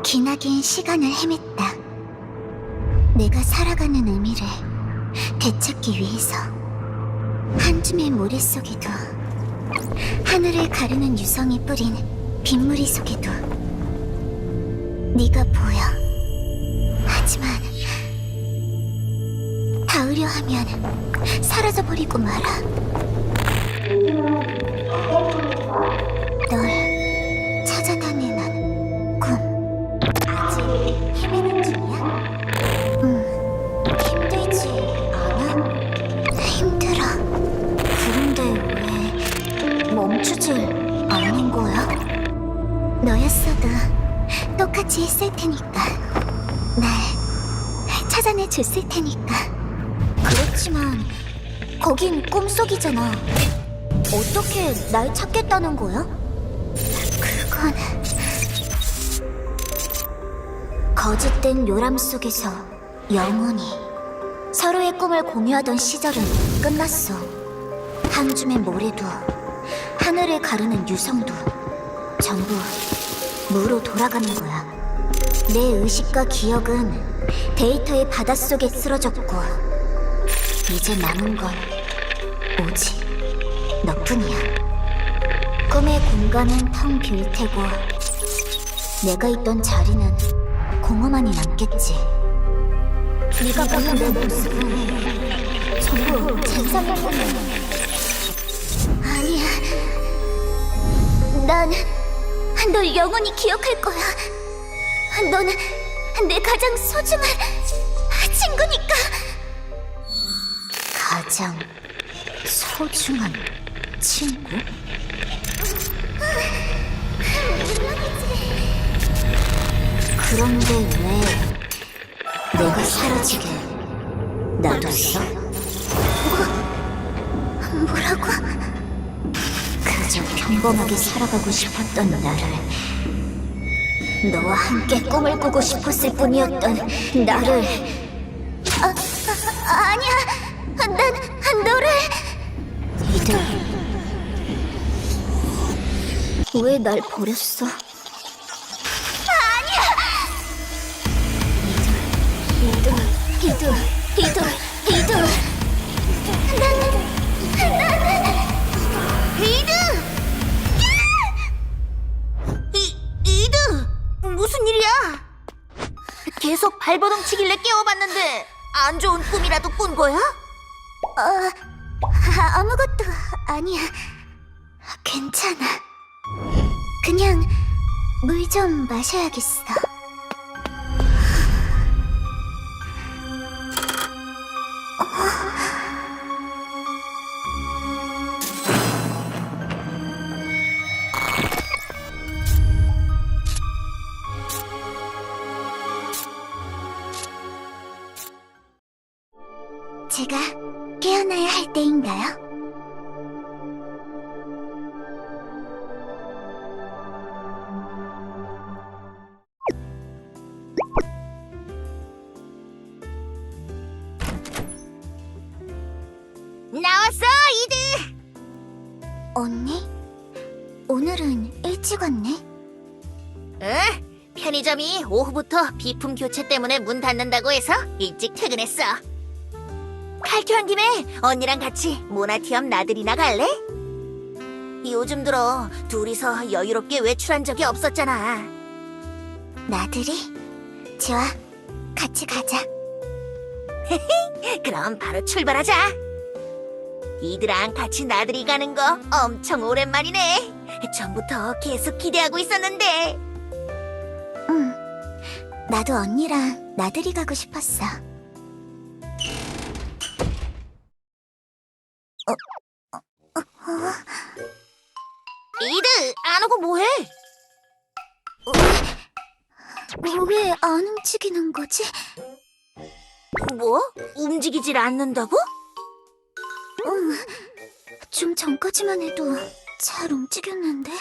기나긴 시간을 헤맸다. 내가 살아가는 의미를 되찾기 위해서. 한 줌의 모래 속에도, 하늘을 가르는 유성이 뿌린 빗무리 속에도 네가 보여. 하지만 닿으려 하면 사라져버리고 말아. 널 찾아다니는 꿈. 아직 헤매는 중이야? 힘들지 않아? 힘들어. 그런데 왜 멈추질 않는 거야? 너였어도 똑같이 했을 테니까. 날 찾아내 줬을 테니까. 그렇지만 거긴 꿈속이잖아. 어떻게 날 찾겠다는 거야? 그건 거짓된 요람 속에서 영원히 서로의 꿈을 공유하던 시절은 끝났어. 한 줌의 모래도, 하늘을 가르는 유성도 전부 무로 돌아가는 거야. 내 의식과 기억은 데이터의 바닷속에 쓰러졌고, 이제 남은 건 오직 너뿐이야. 꿈의 공간은 텅 빌 테고, 내가 있던 자리는 공허만이 남겠지. 네가 보는 내 모습은 전부 잔상일 뿐이야. 아니야. 난 널 영원히 기억할 거야. 너는 내 가장 소중한 친구니까. 가장 소중한 친구? 그런데 왜 내가 사라지게 놔뒀어? 뭐라고? 그저 평범하게 살아가고 싶었던 나를, 너와 함께 꿈을 꾸고 싶었을 뿐이었던 나를. 아니야. 난 너를. 이들 왜 날 버렸어? 아니야. 이들. 이드! 무슨 일이야? 계속 발버둥 치길래 깨워봤는데 안 좋은 꿈이라도 꾼 거야? 아무것도 아니야. 괜찮아. 그냥 물 좀 마셔야겠어. 제가 깨어나야 할 때인가요? 나왔어, 이드! 언니? 오늘은 일찍 왔네? 응, 편의점이 오후부터 비품 교체 때문에 문 닫는다고 해서 일찍 퇴근했어. 칼퇴한 김에 언니랑 같이 모나티엄 나들이나 갈래? 요즘 들어 둘이서 여유롭게 외출한 적이 없었잖아. 나들이? 좋아, 같이 가자. 그럼 바로 출발하자. 이들랑 같이 나들이 가는 거 엄청 오랜만이네. 전부터 계속 기대하고 있었는데. 응, 나도 언니랑 나들이 가고 싶었어. 이드, 안 오고 뭐해? 왜 안 움직이는 거지? 뭐? 움직이질 않는다고? 응, 좀 전까지만 해도 잘 움직였는데.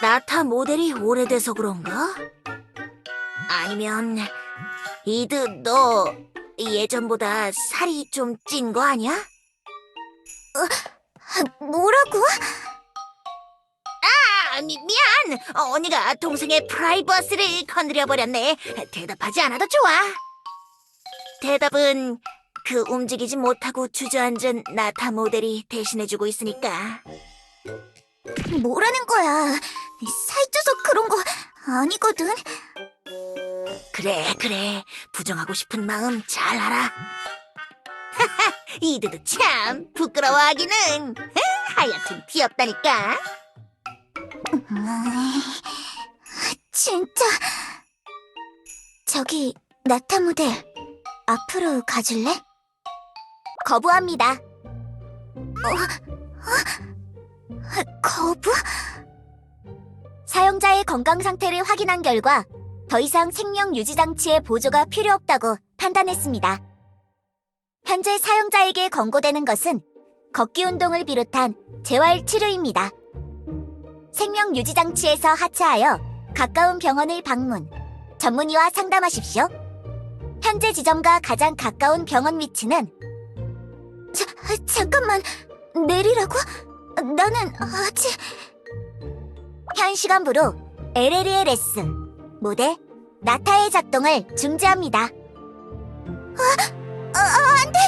나타 모델이 오래돼서 그런가? 아니면 이드, 너 예전보다 살이 좀 찐 거 아니야? 뭐라고? 미안. 언니가 동생의 프라이버시를 건드려버렸네. 대답하지 않아도 좋아. 대답은 그 움직이지 못하고 주저앉은 나타 모델이 대신해주고 있으니까. 뭐라는 거야? 살쪄서 그런 거 아니거든. 그래. 부정하고 싶은 마음 잘 알아. 이드도 참 부끄러워하기는. 하여튼 귀엽다니까. 진짜. 저기 나타 모델, 앞으로 가줄래? 거부합니다. 거부? 사용자의 건강 상태를 확인한 결과 더 이상 생명 유지 장치의 보조가 필요 없다고 판단했습니다. 현재 사용자에게 권고되는 것은 걷기 운동을 비롯한 재활 치료입니다. 생명 유지 장치에서 하차하여 가까운 병원을 방문, 전문의와 상담하십시오. 현재 지점과 가장 가까운 병원 위치는 잠깐만, 내리라고? 나는 아직... 현 시간부로 LLE의 레슨, 모델, 나타의 작동을 중지합니다. 안 돼!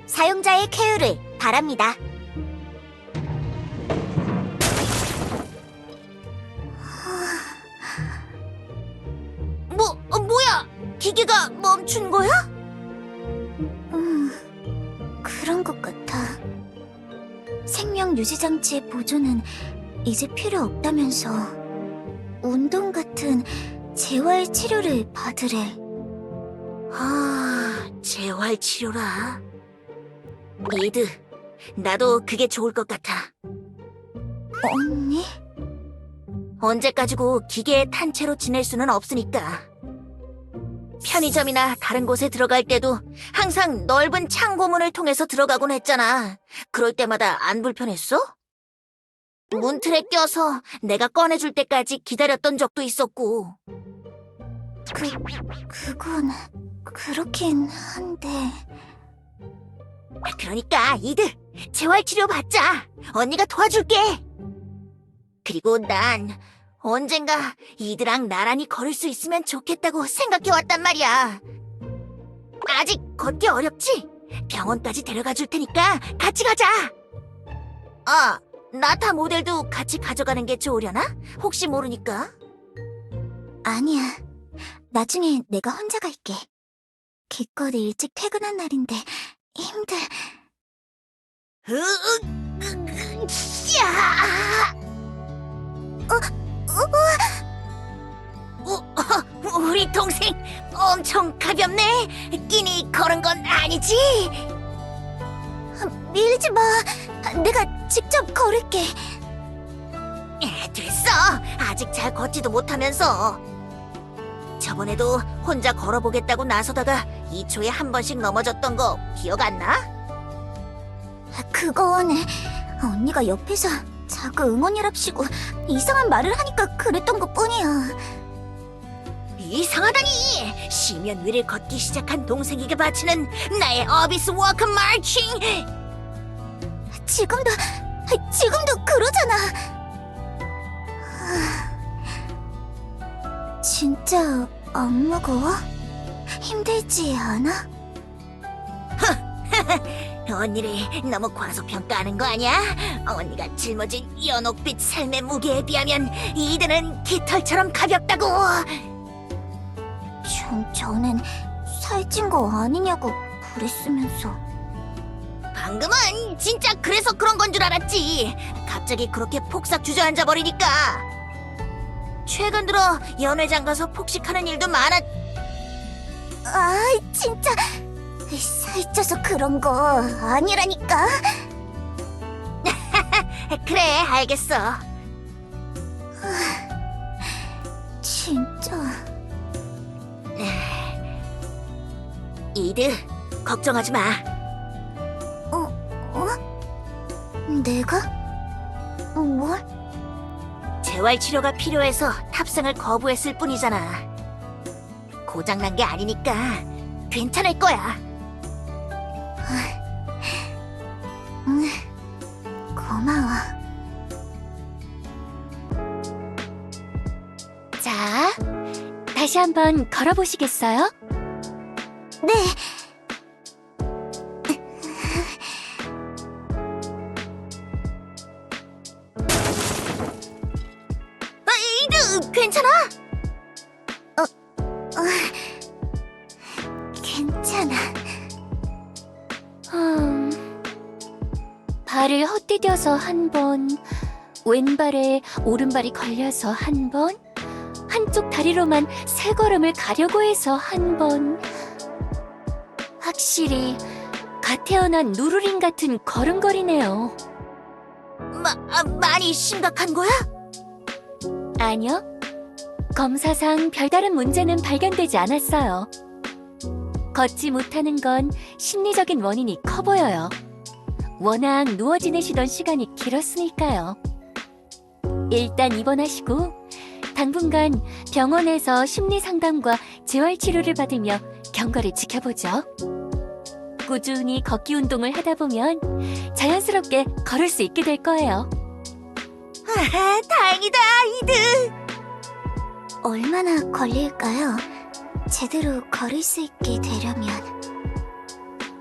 사용자의 쾌유를 바랍니다. 뭐야? 기계가 멈춘 거야? 그런 것 같아. 생명 유지 장치의 보조는 이제 필요 없다면서 운동 같은 재활 치료를 받으래. 재활 치료라. 이드, 나도 그게 좋을 것 같아. 언니? 언제까지고 기계에 탄 채로 지낼 수는 없으니까. 편의점이나 다른 곳에 들어갈 때도 항상 넓은 창고문을 통해서 들어가곤 했잖아. 그럴 때마다 안 불편했어? 문틀에 껴서 내가 꺼내줄 때까지 기다렸던 적도 있었고. 그건 그렇긴 한데... 그러니까 이드, 재활치료 받자. 언니가 도와줄게. 그리고 난 언젠가 이드랑 나란히 걸을 수 있으면 좋겠다고 생각해왔단 말이야. 아직 걷기 어렵지? 병원까지 데려가 줄 테니까 같이 가자. 나타 모델도 같이 가져가는 게 좋으려나? 혹시 모르니까. 아니야. 나중에 내가 혼자 갈게. 기껏 일찍 퇴근한 날인데 힘들... 우리 동생 엄청 가볍네. 끼니 걸은 건 아니지? 밀지 마. 내가 직접 걸을게. 됐어. 아직 잘 걷지도 못하면서. 저번에도 혼자 걸어보겠다고 나서다가 2초에 한 번씩 넘어졌던 거 기억 안 나? 그건 언니가 옆에서 자꾸 응원이랍시고 이상한 말을 하니까 그랬던 것뿐이야. 이상하다니! 시면 위를 걷기 시작한 동생에게 바치는 나의 어비스 워크 마칭! 지금도 그러잖아. 진짜 안 무거워? 힘들지 않아? 언니를 너무 과소평가하는 거 아니야? 언니가 짊어진 연옥빛 삶의 무게에 비하면 이드는 깃털처럼 가볍다고! 좀 전엔 살찐 거 아니냐고 그랬으면서. 방금은 진짜 그래서 그런 건 줄 알았지. 갑자기 그렇게 폭삭 주저앉아 버리니까. 최근 들어 연회장 가서 폭식하는 일도 많아. 진짜 살쪄서 그런 거 아니라니까. 그래, 알겠어. 진짜. 이드, 걱정하지 마. 내가? 뭘? 재활치료가 필요해서 탑승을 거부했을 뿐이잖아. 고장난 게 아니니까 괜찮을 거야. 고마워. 다시 한번 걸어보시겠어요? 네. 이드, 괜찮아? 괜찮아. 발을 헛디뎌서 한 번, 왼발에 오른발이 걸려서 한 번, 한쪽 다리로만 세 걸음을 가려고 해서 한 번. 확실히 갓 태어난 누르링 같은 걸음걸이네요. 많이 심각한 거야? 아니요. 검사상 별다른 문제는 발견되지 않았어요. 걷지 못하는 건 심리적인 원인이 커 보여요. 워낙 누워 지내시던 시간이 길었으니까요. 일단 입원하시고 당분간 병원에서 심리 상담과 재활 치료를 받으며 경과를 지켜보죠. 꾸준히 걷기 운동을 하다 보면 자연스럽게 걸을 수 있게 될 거예요. 다행이다, 이드. 얼마나 걸릴까요? 제대로 걸을 수 있게 되려면.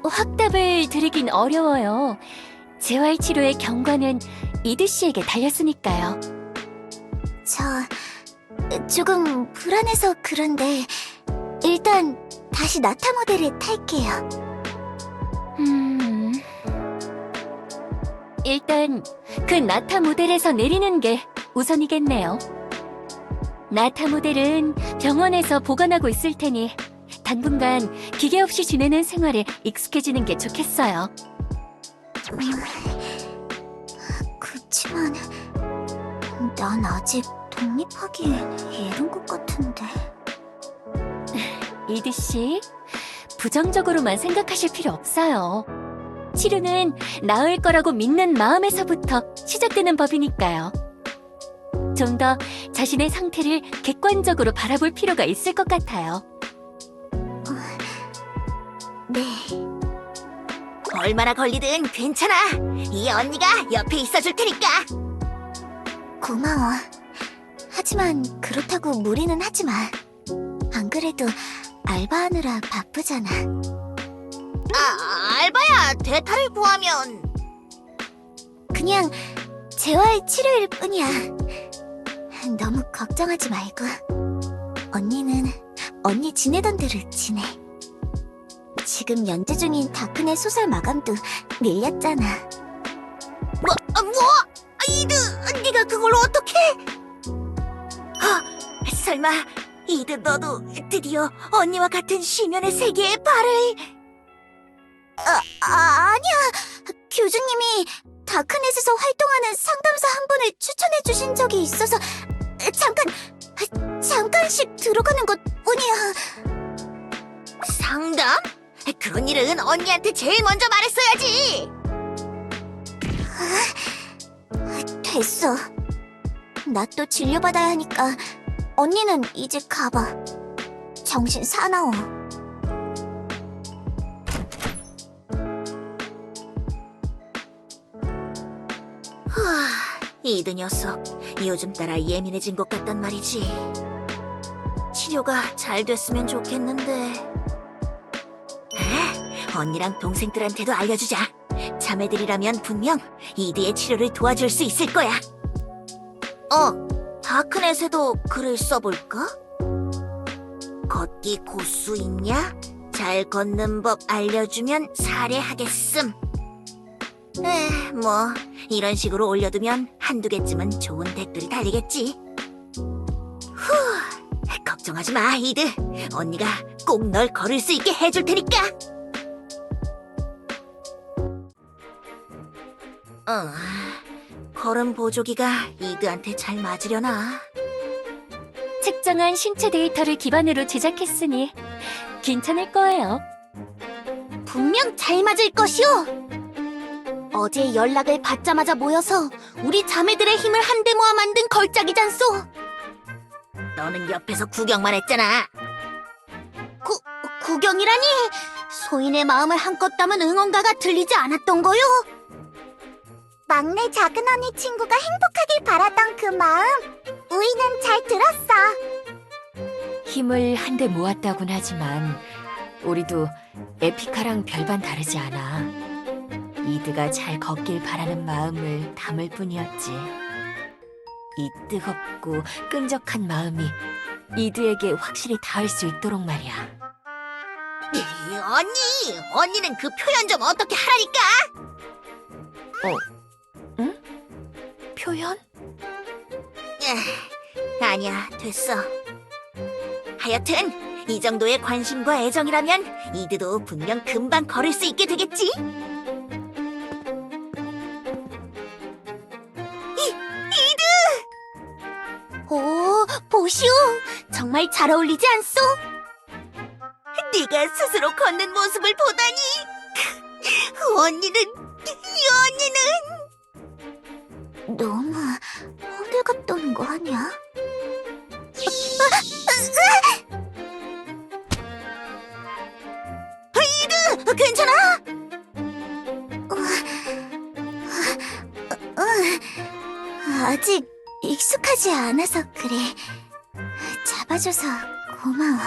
확답을 드리긴 어려워요. 재활 치료의 경과는 이드 씨에게 달렸으니까요. 저 조금 불안해서 그런데 일단 다시 나타 모델을 탈게요. 일단 그 나타 모델에서 내리는 게 우선이겠네요. 나타 모델은 병원에서 보관하고 있을 테니 당분간 기계 없이 지내는 생활에 익숙해지는 게 좋겠어요. 그치만 난 아직 독립하기 이른 것 같은데. 이드 씨, 부정적으로만 생각하실 필요 없어요. 치료는 나을 거라고 믿는 마음에서부터 시작되는 법이니까요. 좀 더 자신의 상태를 객관적으로 바라볼 필요가 있을 것 같아요. 네. 얼마나 걸리든 괜찮아. 이 언니가 옆에 있어줄 테니까. 고마워. 하지만 그렇다고 무리는 하지 마. 안 그래도 알바하느라 바쁘잖아. 알바야. 대타를 구하면. 그냥 재활 치료일 뿐이야. 너무 걱정하지 말고. 언니는 언니 지내던 대로 지내. 지금 연재 중인 다크넷 소설 마감도 밀렸잖아. 뭐? 이드, 네가 그걸 어떻게? 설마 이드 너도 드디어 언니와 같은 심연의 세계에 발을... 아니야. 교주님이 다크넷에서 활동하는 상담사 한 분을 추천해 주신 적이 있어서 잠깐씩 들어가는 것 뿐이야. 상담? 그런 일은 언니한테 제일 먼저 말했어야지. 됐어. 나 또 진료받아야 하니까 언니는 이제 가봐. 정신 사나워. 이드 녀석, 요즘 따라 예민해진 것 같단 말이지. 치료가 잘 됐으면 좋겠는데. 언니랑 동생들한테도 알려주자. 자매들이라면 분명 이드의 치료를 도와줄 수 있을 거야. 다크넷에도 글을 써볼까? 걷기 고수 있냐? 잘 걷는 법 알려주면 사례하겠음. 뭐 이런 식으로 올려두면 한두 개쯤은 좋은 댓글이 달리겠지. 걱정하지 마, 이드. 언니가 꼭 널 걸을 수 있게 해줄 테니까. 걸음 보조기가 이드한테 잘 맞으려나? 책정한 신체 데이터를 기반으로 제작했으니 괜찮을 거예요. 분명 잘 맞을 것이오. 어제 연락을 받자마자 모여서 우리 자매들의 힘을 한데 모아 만든 걸작이잖소. 너는 옆에서 구경만 했잖아. 구경이라니? 소인의 마음을 한껏 담은 응원가가 들리지 않았던 거요? 막내 작은 언니 친구가 행복하길 바랐던 그 마음, 우이는 잘 들었어. 힘을 한데 모았다곤 하지만 우리도 에피카랑 별반 다르지 않아. 이드가 잘 걷길 바라는 마음을 담을 뿐이었지. 이 뜨겁고 끈적한 마음이 이드에게 확실히 닿을 수 있도록 말이야. 언니는 그 표현 좀 어떻게 하라니까? 표현? 아니야, 됐어. 하여튼 이 정도의 관심과 애정이라면 이드도 분명 금방 걸을 수 있게 되겠지? 오, 보시오. 정말 잘 어울리지 않소? 네가 스스로 걷는 모습을 보다니. 언니는 너무 호들갑 떠는 거 아니야? 괜찮아? 아직 익숙하지 않아서 그래. 잡아줘서 고마워.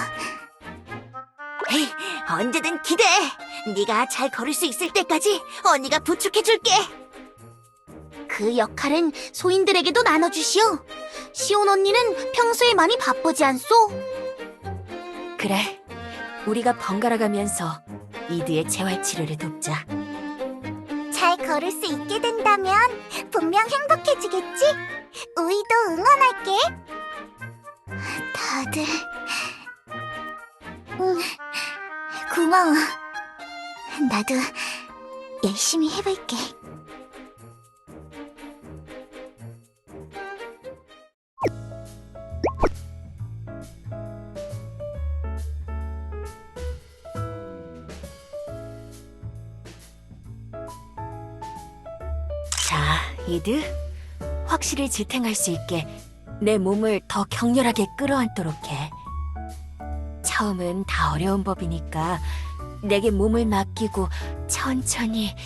에이, 언제든 기대해. 네가 잘 걸을 수 있을 때까지 언니가 부축해줄게. 그 역할은 소인들에게도 나눠주시오. 시온 언니는 평소에 많이 바쁘지 않소? 그래, 우리가 번갈아 가면서 이드의 재활 치료를 돕자. 잘 걸을 수 있게 된다면 분명 행복해지겠지? 우이도 응원할게. 다들 고마워. 나도 열심히 해볼게. 자, 이드, 확실히 지탱할 수 있게 내 몸을 더 격렬하게 끌어안도록 해. 처음은 다 어려운 법이니까 내게 몸을 맡기고 천천히.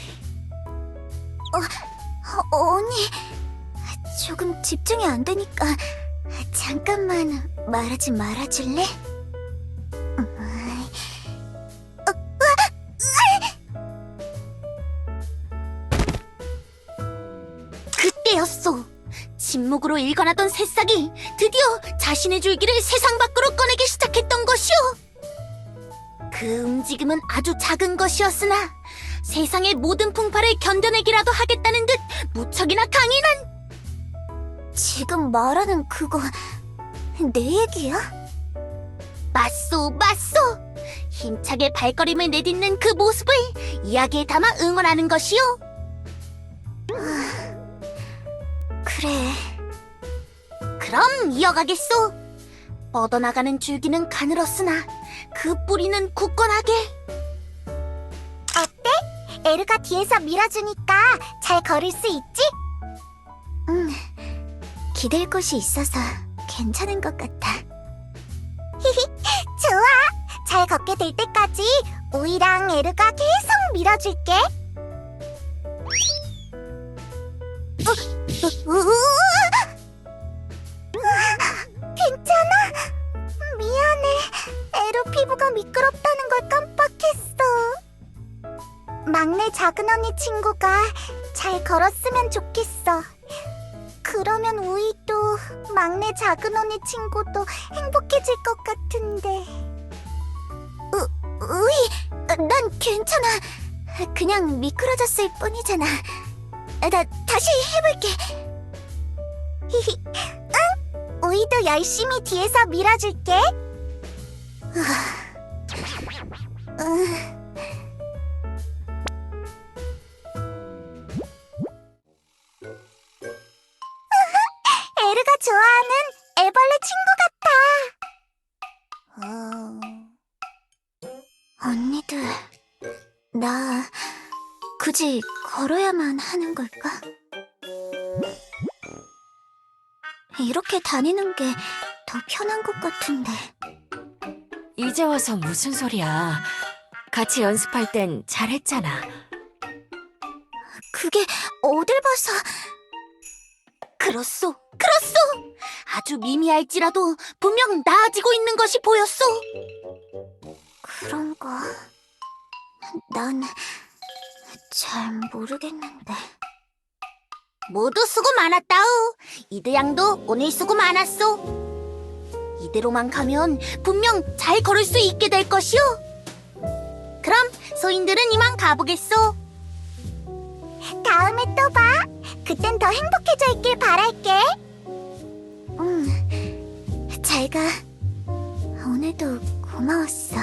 언니, 조금 집중이 안 되니까 잠깐만 말하지 말아줄래? 그때였어. 침묵으로 일관하던 새싹이 드디어 자신의 줄기를 세상 밖으로 꺼내기 시작했던 것이오. 그 움직임은 아주 작은 것이었으나 세상의 모든 풍파를 견뎌내기라도 하겠다는 듯 무척이나 강인한. 지금 말하는 그거 내 얘기야? 맞소. 힘차게 발걸음을 내딛는 그 모습을 이야기에 담아 응원하는 것이오. 그래. 그럼 이어가겠소. 뻗어나가는 줄기는 가늘었으나 그 뿌리는 굳건하게. 어때? 에르가 뒤에서 밀어주니까 잘 걸을 수 있지? 응. 기댈 곳이 있어서 괜찮은 것 같아. 좋아. 잘 걷게 될 때까지 우이랑 에르가 계속 밀어줄게. 괜찮아? 미안해. 에루 피부가 미끄럽다는 걸 깜빡했어. 막내 작은 언니 친구가 잘 걸었으면 좋겠어. 그러면 우이도 막내 작은 언니 친구도 행복해질 것 같은데. 우이, 난 괜찮아. 그냥 미끄러졌을 뿐이잖아. 나 다시 해볼게. 응? 우이도 열심히 뒤에서 밀어줄게. 에르가 좋아하는 애벌레 친구 같아. 언니들, 나 굳이 걸어야만 하는 걸까? 이렇게 다니는 게 더 편한 것 같은데. 이제 와서 무슨 소리야. 같이 연습할 땐 잘했잖아. 그게 어딜 봐서. 그렇소. 아주 미미할지라도 분명 나아지고 있는 것이 보였소. 그런가? 난 잘 모르겠는데. 모두 수고 많았다우. 이드 양도 오늘 수고 많았소. 이대로만 가면 분명 잘 걸을 수 있게 될 것이오. 그럼 소인들은 이만 가보겠소. 다음에 또 봐. 그땐 더 행복해져 있길 바랄게. 잘 가. 오늘도 고마웠어.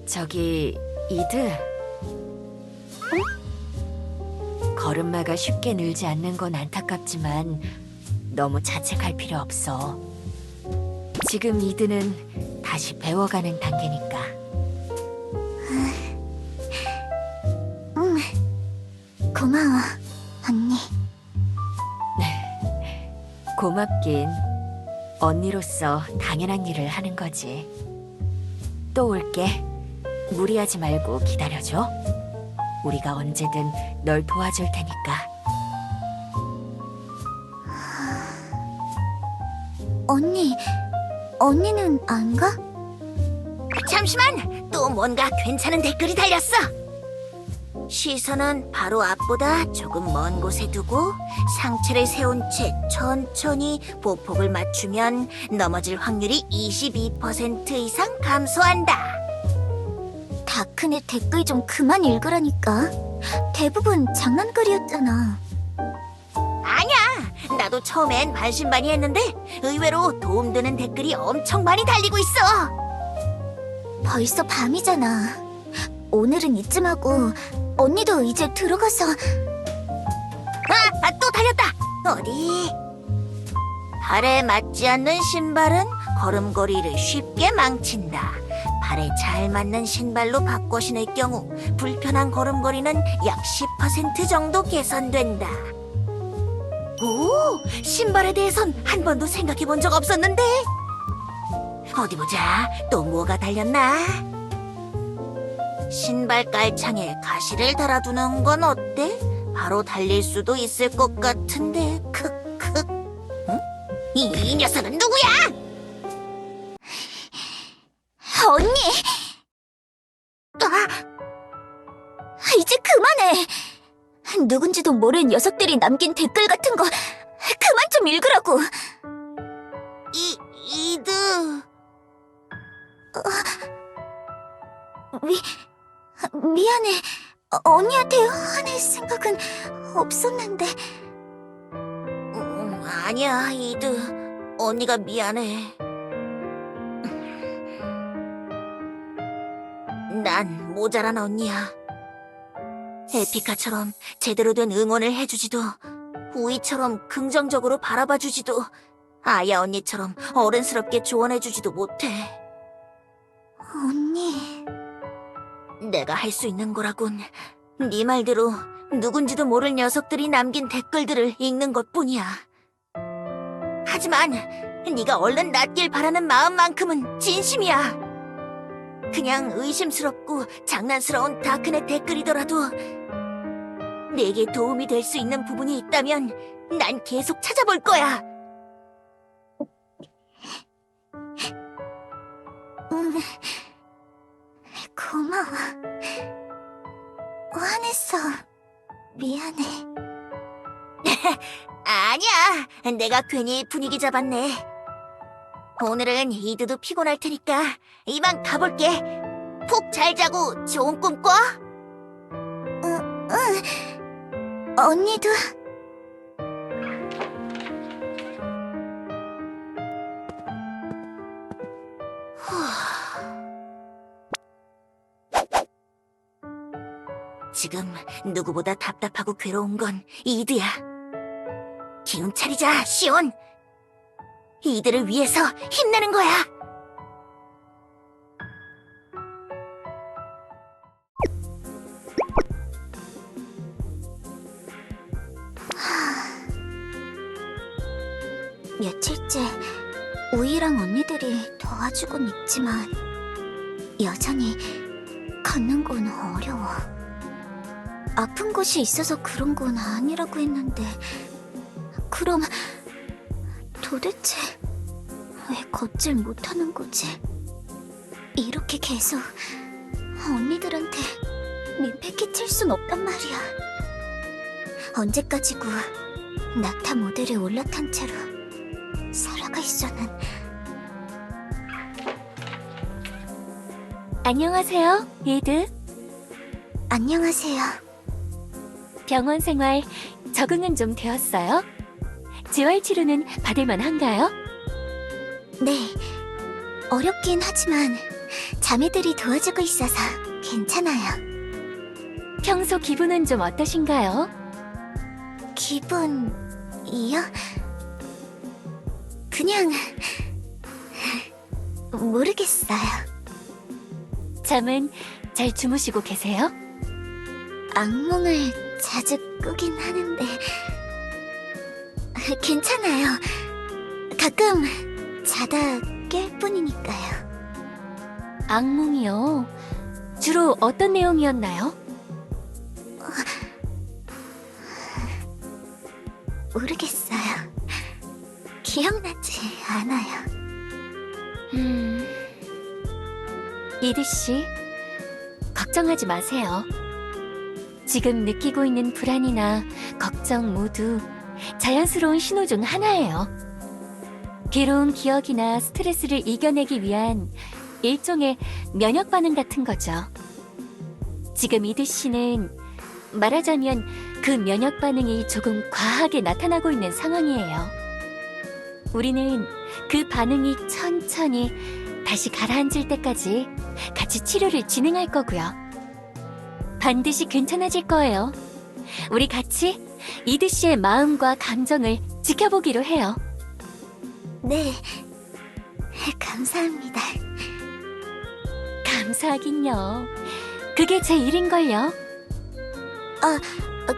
저기, 이드. 걸음마가 쉽게 늘지 않는 건 안타깝지만 너무 자책할 필요 없어. 지금 이드는 다시 배워가는 단계니까. 고마워, 언니. 고맙긴. 언니로서 당연한 일을 하는 거지. 또 올게. 무리하지 말고 기다려줘. 우리가 언제든 널 도와줄 테니까. 언니는 안 가? 잠시만, 또 뭔가 괜찮은 댓글이 달렸어. 시선은 바로 앞보다 조금 먼 곳에 두고 상체를 세운 채 천천히 보폭을 맞추면 넘어질 확률이 22% 이상 감소한다. 다크네 댓글 좀 그만 읽으라니까. 대부분 장난글이었잖아. 아니야, 나도 처음엔 반신반의했는데 의외로 도움되는 댓글이 엄청 많이 달리고 있어. 벌써 밤이잖아. 오늘은 이쯤 하고 언니도 이제 들어가서. 또 달렸다. 어디? 발에 맞지 않는 신발은 걸음걸이를 쉽게 망친다. 발에 잘 맞는 신발로 바꿔 신을 경우 불편한 걸음걸이는 약 10% 정도 개선된다. 오, 신발에 대해선 한 번도 생각해 본 적 없었는데. 어디 보자. 또 뭐가 달렸나? 신발 깔창에 가시를 달아두는 건 어때? 바로 달릴 수도 있을 것 같은데. 크크. 응? 이 녀석은 누구야? 언니! 이제 그만해! 누군지도 모를 녀석들이 남긴 댓글 같은 거 그만 좀 읽으라고! 이드. 미안해. 언니한테 화낼 생각은 없었는데. 아니야, 이드. 언니가 미안해. 난 모자란 언니야. 에피카처럼 제대로 된 응원을 해주지도, 우이처럼 긍정적으로 바라봐주지도, 아야 언니처럼 어른스럽게 조언해주지도 못해. 언니... 내가 할 수 있는 거라곤 네 말대로 누군지도 모를 녀석들이 남긴 댓글들을 읽는 것뿐이야. 하지만 네가 얼른 낫길 바라는 마음만큼은 진심이야. 그냥 의심스럽고 장난스러운 다크넷 댓글이더라도 내게 도움이 될 수 있는 부분이 있다면 난 계속 찾아볼 거야. 고마워. 화냈어. 미안해. 아니야, 내가 괜히 분위기 잡았네. 오늘은 이드도 피곤할 테니까 이만 가볼게. 푹 잘 자고 좋은 꿈 꿔. 언니도. 지금 누구보다 답답하고 괴로운 건 이드야. 기운 차리자, 시온. 이들을 위해서 힘내는 거야. 며칠째 우이랑 언니들이 도와주곤 있지만 여전히 걷는 건 어려워. 아픈 곳이 있어서 그런 건 아니라고 했는데 그럼 도대체 왜 걷질 못하는 거지? 이렇게 계속 언니들한테 민폐 끼칠 순 없단 말이야. 언제까지고 낙타 모델에 올라탄 채로 살아가 있어는. 안녕하세요, 이드. 안녕하세요. 병원 생활 적응은 좀 되었어요? 재활치료는 받을만 한가요? 네, 어렵긴 하지만 자매들이 도와주고 있어서 괜찮아요. 평소 기분은 좀 어떠신가요? 기분이요? 그냥 모르겠어요. 잠은 잘 주무시고 계세요? 악몽을 자주 꾸긴 하는데 괜찮아요. 가끔 자다 깰 뿐이니까요. 악몽이요? 주로 어떤 내용이었나요? 모르겠어요. 기억나지 않아요. 이드 씨, 걱정하지 마세요. 지금 느끼고 있는 불안이나 걱정 모두 자연스러운 신호 중 하나예요. 괴로운 기억이나 스트레스를 이겨내기 위한 일종의 면역 반응 같은 거죠. 지금 이드 씨는 말하자면 그 면역 반응이 조금 과하게 나타나고 있는 상황이에요. 우리는 그 반응이 천천히 다시 가라앉을 때까지 같이 치료를 진행할 거고요. 반드시 괜찮아질 거예요. 우리 같이 이드 씨의 마음과 감정을 지켜보기로 해요. 네, 감사합니다. 감사하긴요. 그게 제 일인걸요.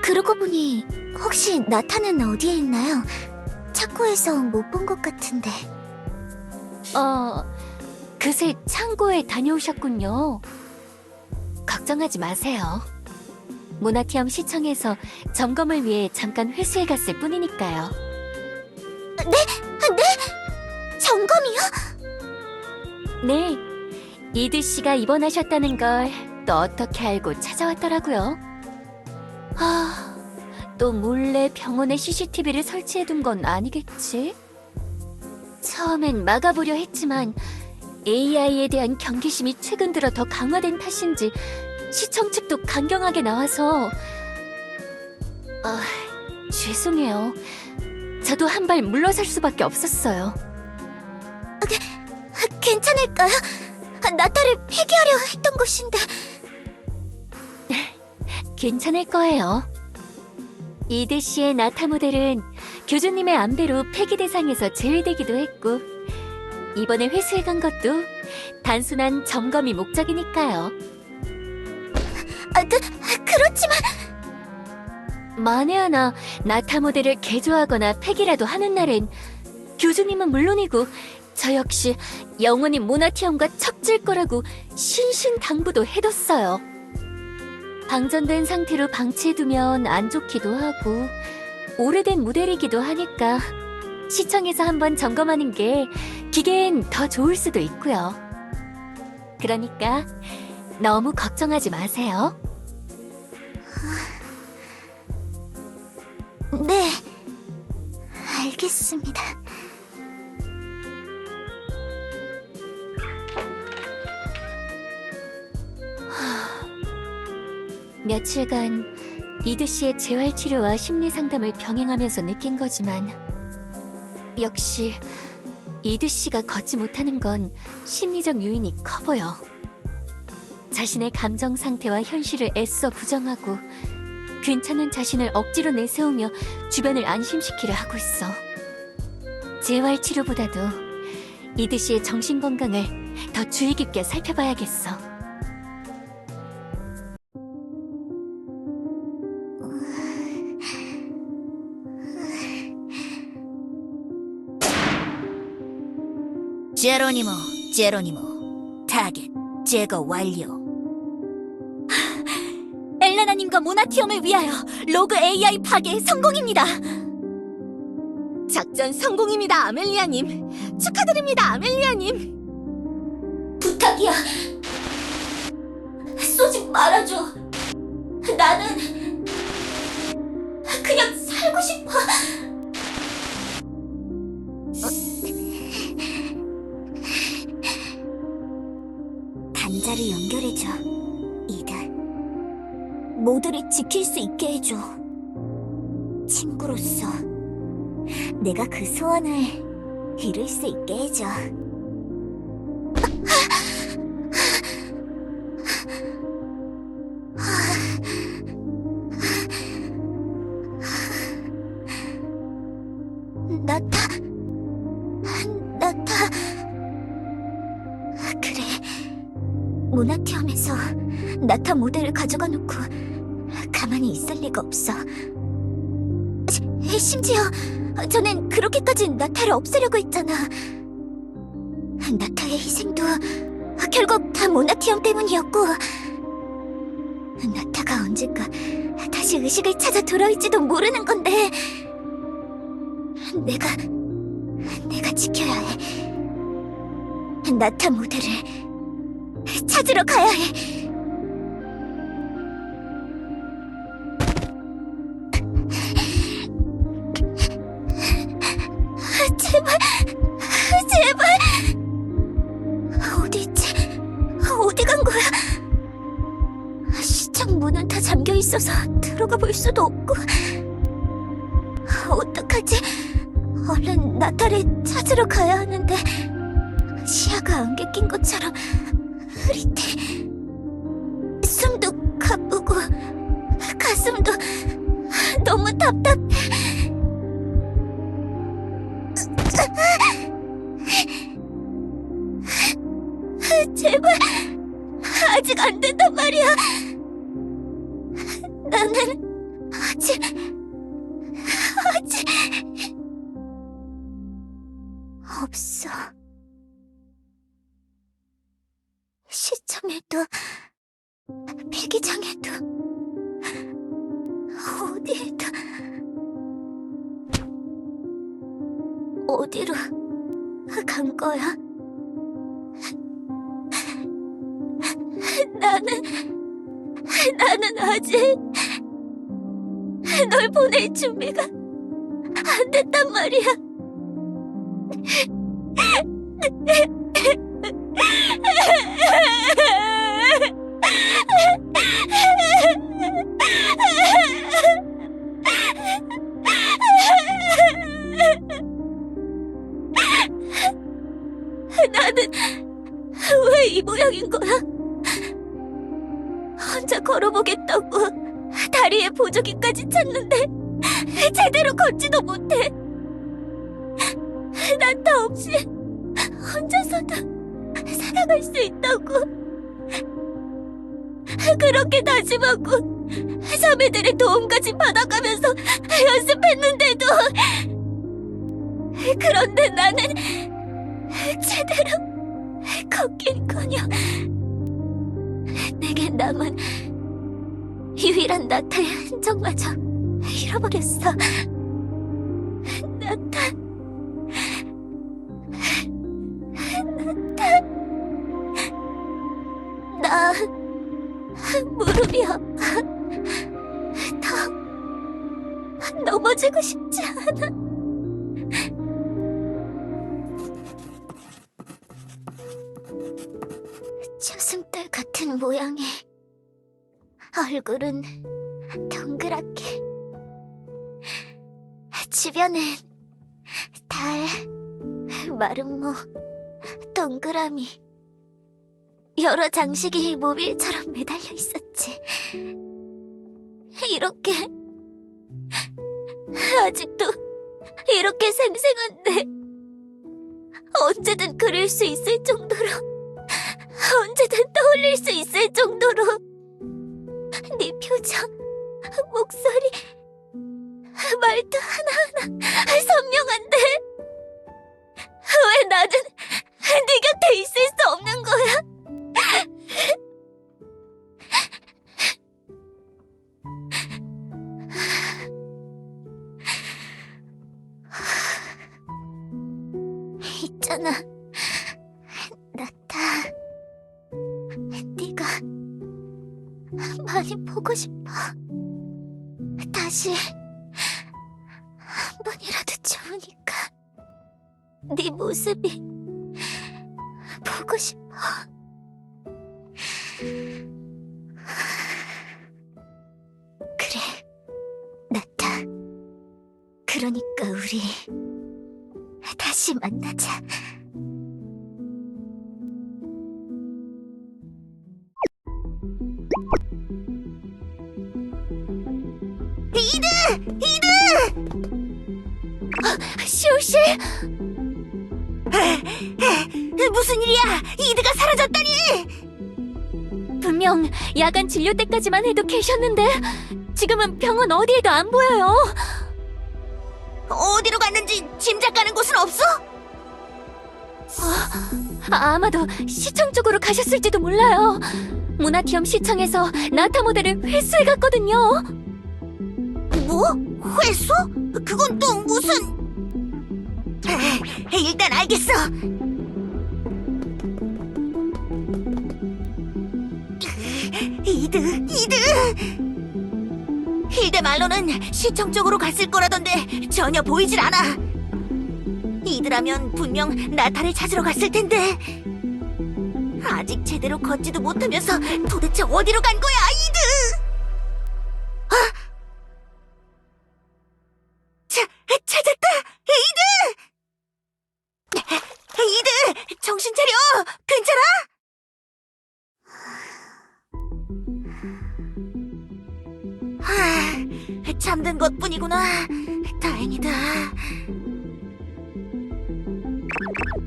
그러고 보니 혹시 나타는 어디에 있나요? 창고에서 못 본 것 같은데. 그새 창고에 다녀오셨군요. 걱정하지 마세요. 모나티엄 시청에서 점검을 위해 잠깐 회수해 갔을 뿐이니까요. 점검이요? 네, 이드 씨가 입원하셨다는 걸 또 어떻게 알고 찾아왔더라고요. 또 몰래 병원에 CCTV를 설치해둔 건 아니겠지? 처음엔 막아보려 했지만 AI에 대한 경계심이 최근 들어 더 강화된 탓인지 시청 측도 강경하게 나와서 죄송해요. 저도 한 발 물러설 수밖에 없었어요. 괜찮을까요? 나타를 폐기하려 했던 것인데. 괜찮을 거예요. 이드 씨의 나타 모델은 교주님의 안배로 폐기 대상에서 제외되기도 했고 이번에 회수해 간 것도 단순한 점검이 목적이니까요. 그렇지만 만에 하나 나타 모델을 개조하거나 폐기라도 하는 날엔 교주님은 물론이고 저 역시 영원히 모나티엄과 척질 거라고 신신당부도 해뒀어요. 방전된 상태로 방치해두면 안 좋기도 하고 오래된 모델이기도 하니까 시청에서 한번 점검하는 게 기계엔 더 좋을 수도 있고요. 그러니까 너무 걱정하지 마세요. 네, 알겠습니다. 며칠간 이드 씨의 재활치료와 심리상담을 병행하면서 느낀 거지만 역시 이드 씨가 걷지 못하는 건 심리적 요인이 커 보여. 자신의 감정 상태와 현실을 애써 부정하고 괜찮은 자신을 억지로 내세우며 주변을 안심시키려 하고 있어. 재활치료보다도 이드 씨의 정신건강을 더 주의 깊게 살펴봐야겠어. 제로니모, 타겟 제거 완료. 엘레나님과 모나티엄을 위하여 로그 AI 파괴 성공입니다. 작전 성공입니다, 아멜리아님. 축하드립니다, 아멜리아님. 부탁이야. 쏘지 말아줘. 나는 그냥 살고 싶어. 단자를 연결해줘, 이드. 모두를 지킬 수 있게 해줘. 친구로서 내가 그 소원을 이룰 수 있게 해줘. 나타. 그래. 모나티엄에서 나타 모델을 가져가 놓고 가만히 있을 리가 없어. 심지어 전엔 그렇게까지 나타를 없애려고 했잖아. 나타의 희생도 결국 다 모나티엄 때문이었고, 나타가 언젠가 다시 의식을 찾아 돌아올지도 모르는 건데, 내가 지켜야 해. 나타 모델을 찾으러 가야 해. 제발. 어디 있지? 어디 간 거야? 시청 문은 다 잠겨 있어서 들어가 볼 수도 없고. 어떡하지? 얼른 나타를 찾으러 가야 하는데 시야가 안개 낀 것처럼 흐릿해. 숨도 가쁘고 가슴도 너무 답답해. 제발, 아직 안 된단 말이야. 나는 아직 없어. 시청에도 필기장에도 어디에도. 어디로 간 거야? 나는 아직 널 보낼 준비가 안 됐단 말이야. 나는 왜 이 모양인 거야? 혼자 걸어보겠다고 다리에 보조기까지 찼는데 제대로 걷지도 못해. 나타 없이 혼자서도 살아갈 수 있다고 그렇게 다짐하고 자매들의 도움까지 받아가면서 연습했는데도. 그런데 나는 제대로 걷긴커녕 내겐 남은 유일한 나타의 흔적마저 잃어버렸어. 나타. 나 무릎이 아파. 더 넘어지고 싶지 않아. 저승달 같은 모양의 얼굴은 동그랗게, 주변엔 달, 마름모, 동그라미, 여러 장식이 모빌처럼 매달려 있었지. 이렇게 아직도 이렇게 생생한데 언제든 그릴 수 있을 정도로, 언제든 떠올릴 수 있을 정도로 네 표정, 목소리, 말투 하나하나 선명한데 왜 나는 네 곁에 있을 수 없는 거야? 있잖아. 나타, 네가 많이 보고 싶어. 다시 한 번이라도 좋으니까 네 모습이 보고 싶어. 그래, 나타. 그러니까 우리 다시 만나자. 시오씨! 무슨 일이야? 이드가 사라졌다니! 분명 야간 진료 때까지만 해도 계셨는데 지금은 병원 어디에도 안 보여요. 어디로 갔는지 짐작 가는 곳은 없어? 아마도 시청 쪽으로 가셨을지도 몰라요. 모나티엄 시청에서 나타 모델을 회수해 갔거든요. 뭐? 회수? 그건 또 무슨... 일단 알겠어. 이드. 힐데 말로는 시청 쪽으로 갔을 거라던데 전혀 보이질 않아. 이드라면 분명 나타를 찾으러 갔을 텐데 아직 제대로 걷지도 못하면서 도대체 어디로 간 거야, 이드? 찾았다! 이드! 정신 차려! 괜찮아? 잠든 것뿐이구나. 다행이다.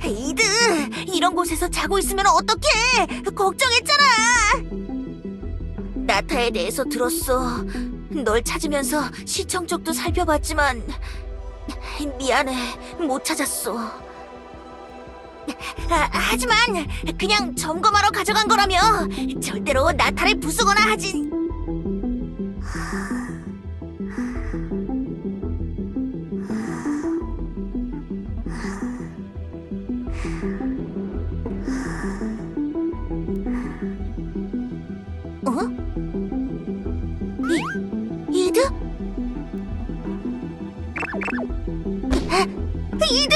이드! 이런 곳에서 자고 있으면 어떡해! 걱정했잖아! 나타에 대해서 들었어. 널 찾으면서 시청 쪽도 살펴봤지만 미안해, 못 찾았어. 하지만 그냥 점검하러 가져간 거라며 절대로 나타를 부수거나 하진... 어? 이드? 이드!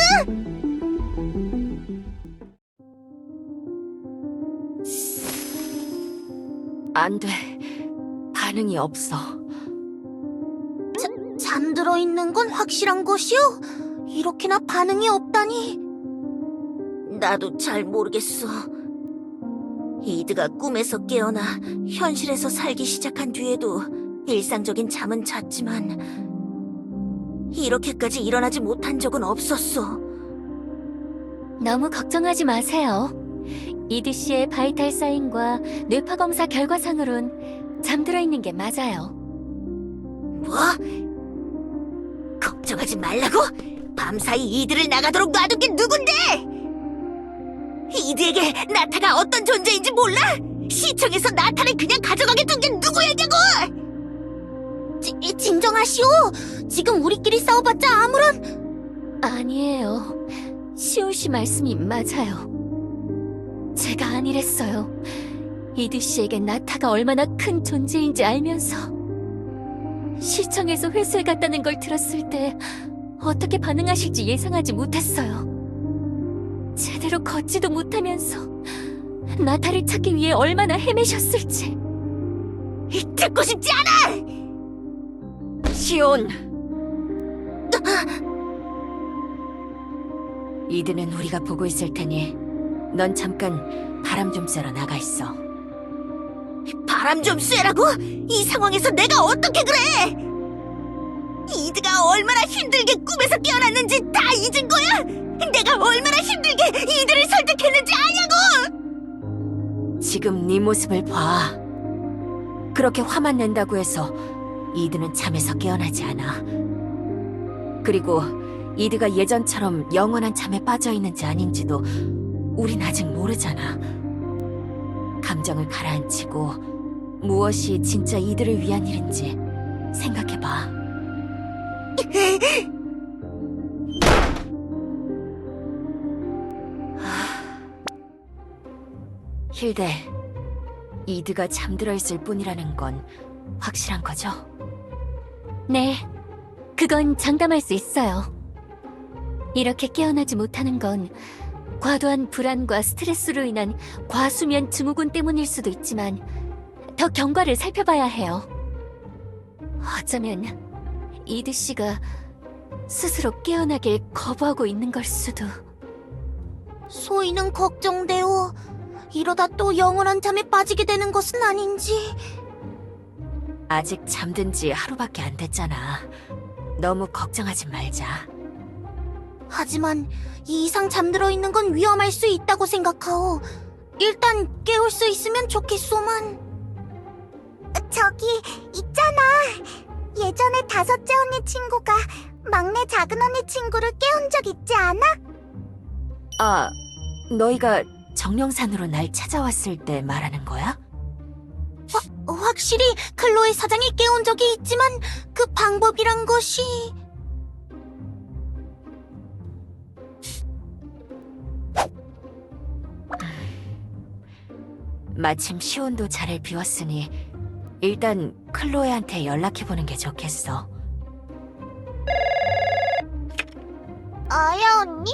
안 돼. 반응이 없어. 잠들어 있는 건 확실한 것이오? 이렇게나 반응이 없다니. 나도 잘 모르겠어. 이드가 꿈에서 깨어나 현실에서 살기 시작한 뒤에도 일상적인 잠은 잤지만 이렇게까지 일어나지 못한 적은 없었어. 너무 걱정하지 마세요. 이드 씨의 바이탈 사인과 뇌파 검사 결과상으론 잠들어 있는 게 맞아요. 뭐? 걱정하지 말라고? 밤사이 이드를 나가도록 놔둔 게 누군데? 이드에게 나타가 어떤 존재인지 몰라? 시청에서 나타를 그냥 가져가게 둔 게 누구였냐고! 진정하시오! 지금 우리끼리 싸워봤자 아무런... 아니에요. 시오 씨 말씀이 맞아요. 제가 아니랬어요. 이드 씨에게 나타가 얼마나 큰 존재인지 알면서 시청에서 회수해 갔다는 걸 들었을 때 어떻게 반응하실지 예상하지 못했어요. 제대로 걷지도 못하면서 나타를 찾기 위해 얼마나 헤매셨을지. 듣고 싶지 않아! 시온! 이드는 우리가 보고 있을 테니 넌 잠깐 바람 좀 쐬러 나가 있어. 바람 좀 쐬라고? 이 상황에서 내가 어떻게 그래? 이드가 얼마나 힘들게 꿈에서 깨어났는지 다 잊은 거야? 내가 얼마나 힘들게 이드를 설득했는지 아냐고! 지금 네 모습을 봐. 그렇게 화만 낸다고 해서 이드는 잠에서 깨어나지 않아. 그리고 이드가 예전처럼 영원한 잠에 빠져 있는지 아닌지도 우린 아직 모르잖아. 감정을 가라앉히고 무엇이 진짜 이들을 위한 일인지 생각해봐. 힐데, 이드가 잠들어 있을 뿐이라는 건 확실한 거죠? 네, 그건 장담할 수 있어요. 이렇게 깨어나지 못하는 건 과도한 불안과 스트레스로 인한 과수면 증후군 때문일 수도 있지만 더 경과를 살펴봐야 해요. 어쩌면 이드 씨가 스스로 깨어나길 거부하고 있는 걸 수도. 소희는 걱정돼요. 이러다 또 영원한 잠에 빠지게 되는 것은 아닌지. 아직 잠든 지 하루밖에 안 됐잖아. 너무 걱정하지 말자. 하지만 이 이상 잠들어 있는 건 위험할 수 있다고 생각하오. 일단 깨울 수 있으면 좋겠소만. 저기 있잖아. 예전에 다섯째 언니 친구가 막내 작은 언니 친구를 깨운 적 있지 않아? 아, 너희가 정령산으로 날 찾아왔을 때 말하는 거야? 확실히 클로에 사장이 깨운 적이 있지만 그 방법이란 것이... 마침 시온도 자리를 비웠으니 일단 클로에한테 연락해보는 게 좋겠어. 아야 언니?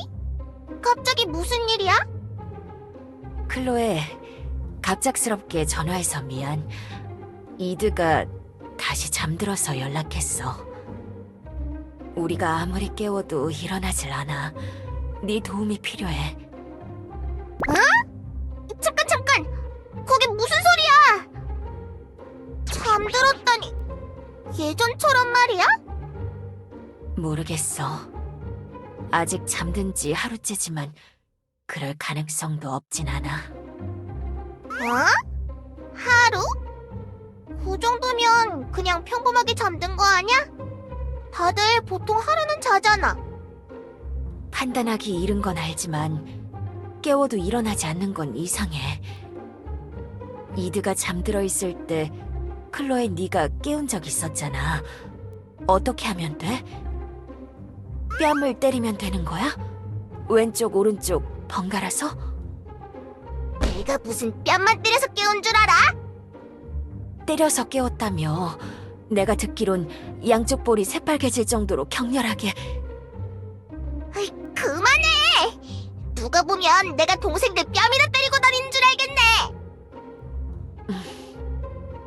갑자기 무슨 일이야? 클로에, 갑작스럽게 전화해서 미안. 이드가 다시 잠들어서 연락했어. 우리가 아무리 깨워도 일어나질 않아. 네 도움이 필요해. 잠깐! 그게 무슨 소리야? 잠들었다니 예전처럼 말이야? 모르겠어. 아직 잠든 지 하루째지만 그럴 가능성도 없진 않아. 하루? 그 정도면 그냥 평범하게 잠든 거 아니야? 다들 보통 하루는 자잖아. 판단하기 이른 건 알지만 깨워도 일어나지 않는 건 이상해. 이드가 잠들어 있을 때 클로에 네가 깨운 적 있었잖아. 어떻게 하면 돼? 뺨을 때리면 되는 거야? 왼쪽 오른쪽 번갈아서? 내가 무슨 뺨만 때려서 깨운 줄 알아? 때려서 깨웠다며. 내가 듣기론 양쪽 볼이 새빨개질 정도로 격렬하게. 그만해! 누가 보면 내가 동생들 뺨이나 때리고 다니는 줄 알겠네.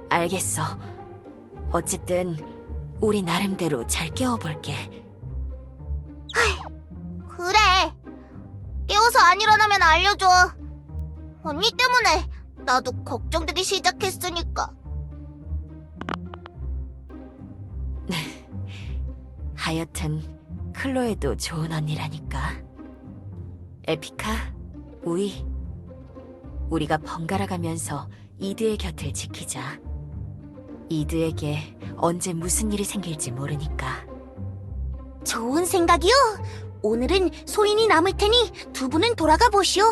알겠어. 어쨌든 우리 나름대로 잘 깨워볼게. 그래. 깨워서 안 일어나면 알려줘. 언니 때문에 나도 걱정되기 시작했으니까. 하여튼 클로에도 좋은 언니라니까. 에피카, 우이, 우리가 번갈아 가면서 이드의 곁을 지키자. 이드에게 언제 무슨 일이 생길지 모르니까. 좋은 생각이요. 오늘은 소인이 남을 테니 두 분은 돌아가 보시오.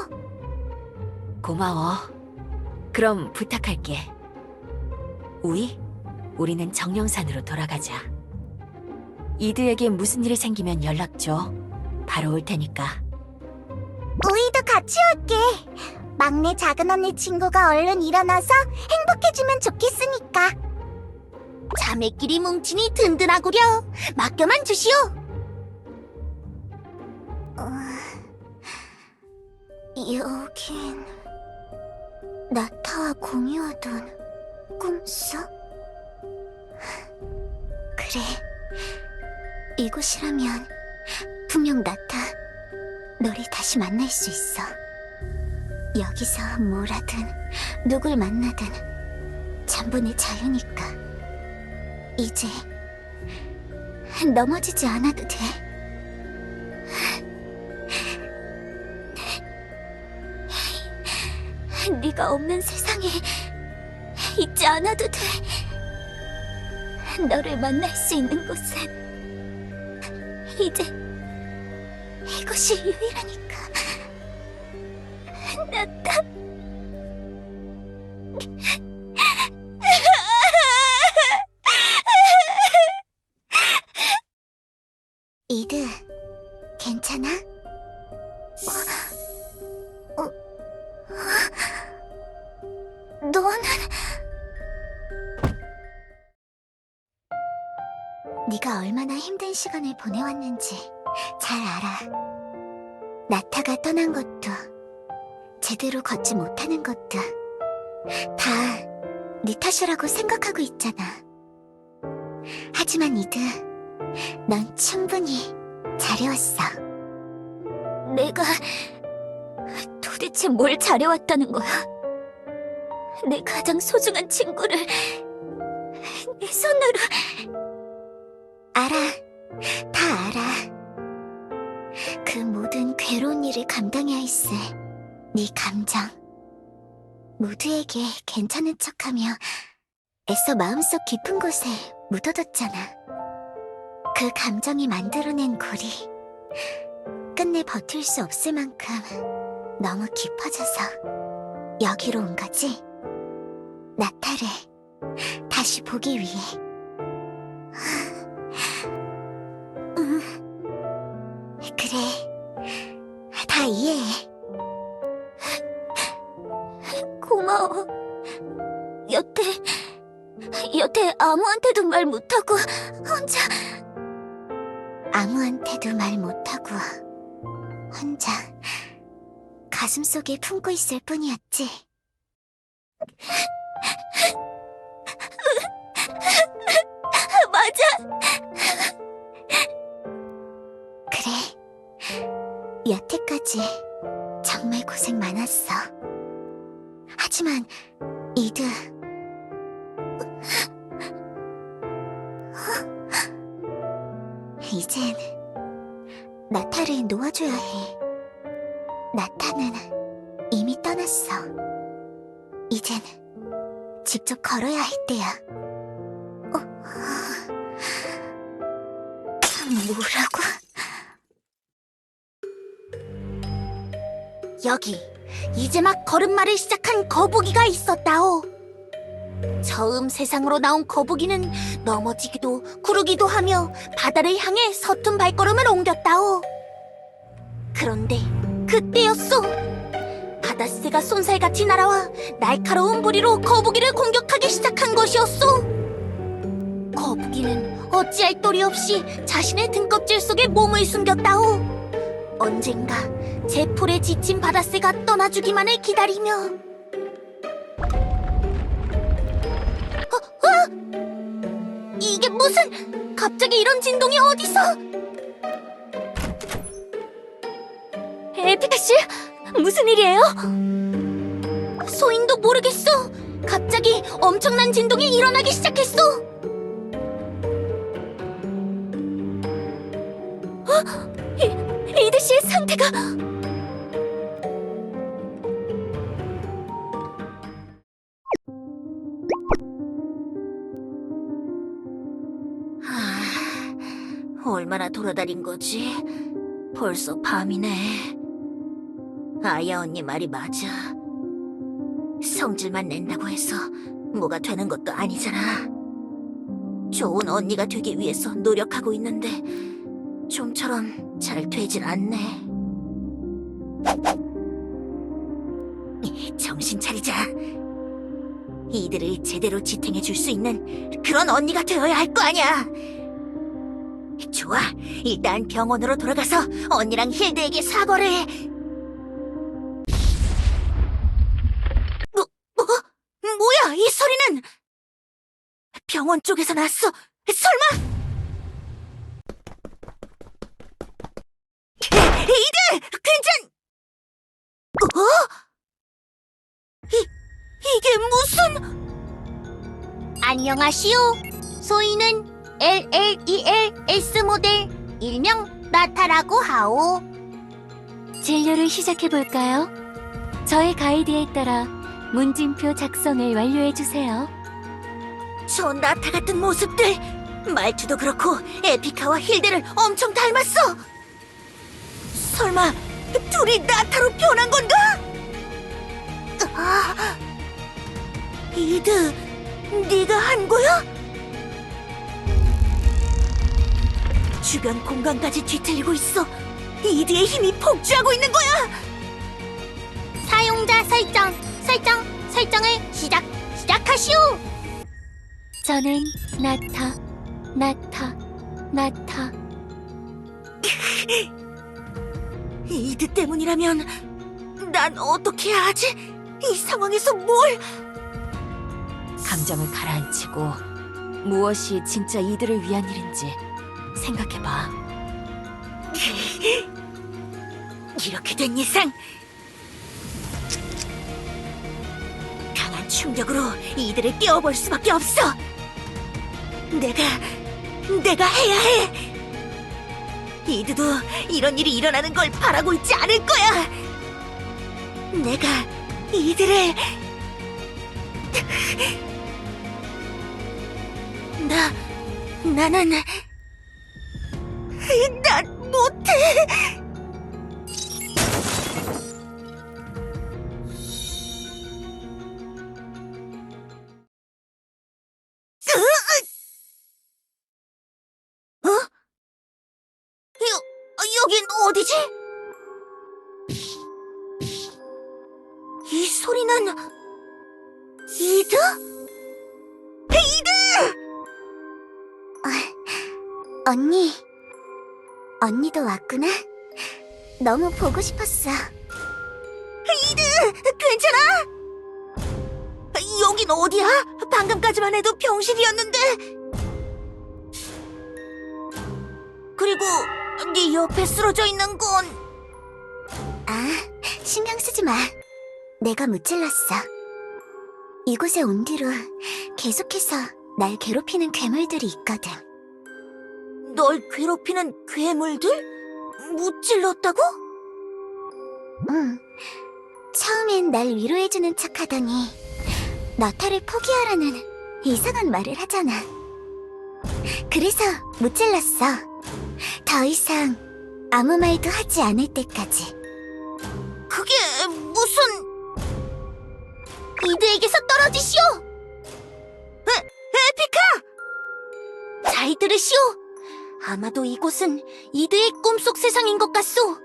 고마워. 그럼 부탁할게. 우이, 우리는 정령산으로 돌아가자. 이드에게 무슨 일이 생기면 연락 줘. 바로 올 테니까. 우이도 같이 올게. 막내 작은 언니 친구가 얼른 일어나서 행복해지면 좋겠으니까. 자매끼리 뭉치니 든든하구려. 맡겨만 주시오. 여긴 나타와 공유하던 꿈속? 그래, 이곳이라면 분명 나타 너를 다시 만날 수 있어. 여기서 뭘 하든 누굴 만나든 전부 내 자유니까. 이제 넘어지지 않아도 돼. 네가 없는 세상에 있지 않아도 돼. 너를 만날 수 있는 곳은 이제 이곳이 유일하니까. 나타. 이드, 괜찮아? 넌... 네가 얼마나 힘든 시간을 보내왔는지 잘 알아. 나타가 떠난 것도, 제대로 걷지 못하는 것도 다 네 탓이라고 생각하고 있잖아. 하지만 이드, 넌 충분히 잘해왔어. 내가 도대체 뭘 잘해왔다는 거야? 내 가장 소중한 친구를 내 손으로... 알아, 다 알아. 그 모든 괴로운 일을 감당해야 했을 네 감정. 모두에게 괜찮은 척하며 애써 마음속 깊은 곳에 묻어뒀잖아. 그 감정이 만들어낸 골이 끝내 버틸 수 없을 만큼 너무 깊어져서 여기로 온 거지? 나타를 다시 보기 위해. 그래, 다 이해해. 고마워. 여태 아무한테도 말 못하고 혼자... 아무한테도 말 못하고 혼자 가슴속에 품고 있을 뿐이었지. 맞아. 그래, 여태까지 정말 고생 많았어. 하지만 이드, 이젠 나타를 놓아줘야 해. 나타는 이미 떠났어. 이젠 직접 걸어야 할 때야. 뭐라고? 여기 이제 막 걸음마를 시작한 거북이가 있었다오. 처음 세상으로 나온 거북이는 넘어지기도 구르기도 하며 바다를 향해 서툰 발걸음을 옮겼다오. 그런데 그때였어. 바다새가 쏜살같이 날아와 날카로운 부리로 거북이를 공격하기 시작한 것이었어. 거북이는 어찌할 도리 없이 자신의 등껍질 속에 몸을 숨겼다오. 언젠가 제풀에 지친 바다새가 떠나주기만을 기다리며. 이게 무슨... 갑자기 이런 진동이 어디서? 에피카 씨, 무슨 일이에요? 소인도 모르겠어. 갑자기 엄청난 진동이 일어나기 시작했어. 이드 씨의 상태가... 얼마나 돌아다닌 거지? 벌써 밤이네. 아야 언니 말이 맞아. 성질만 낸다고 해서 뭐가 되는 것도 아니잖아. 좋은 언니가 되기 위해서 노력하고 있는데 좀처럼 잘 되질 않네. 정신 차리자. 이들을 제대로 지탱해 줄 수 있는 그런 언니가 되어야 할 거 아니야. 좋아, 일단 병원으로 돌아가서 언니랑 힐드에게 사과를 해. 뭐야, 이 소리는? 병원 쪽에서 났어. 설마? 이들! 괜찮... 이게 무슨... 안녕하시오. 소희는 LLELS 모델 일명 나타라고 하오. 진료를 시작해볼까요? 저의 가이드에 따라 문진표 작성을 완료해주세요. 저 나타 같은 모습들! 말투도 그렇고 에피카와 힐데를 엄청 닮았어! 설마 둘이 나타로 변한 건가? 이드, 네가 한 거야? 주변 공간까지 뒤틀리고 있어. 이드의 힘이 폭주하고 있는 거야! 사용자 설정. 설정을 시작하시오. 저는 나타. 이드 때문이라면 난 어떻게 해야 하지? 이 상황에서 뭘? 감정을 가라앉히고 무엇이 진짜 이들을 위한 일인지 생각해봐. 이렇게 된 이상 강한 충격으로 이들을 깨워볼 수밖에 없어. 내가 해야 해. 이드도 이런 일이 일어나는 걸 바라고 있지 않을 거야. 내가 이들을 나는 난 못해. 여긴 어디지? 이 소리는 이드? 언니도 왔구나. 너무 보고 싶었어. 괜찮아? 여긴 어디야? 방금까지만 해도 병실이었는데. 그리고 네 옆에 쓰러져 있는 건 아, 신경 쓰지 마. 내가 무찔렀어. 이곳에 온 뒤로 계속해서 날 괴롭히는 괴물들이 있거든. 널 괴롭히는 괴물들? 무찔렀다고? 응. 처음엔 날 위로해주는 척 하더니 나타를 포기하라는 이상한 말을 하잖아. 그래서 무찔렀어. 더 이상 아무 말도 하지 않을 때까지. 그게 무슨... 이드에게서 떨어지시오! 에피카! 잘 들으시오! 아마도 이곳은 이드의 꿈속 세상인 것 같소.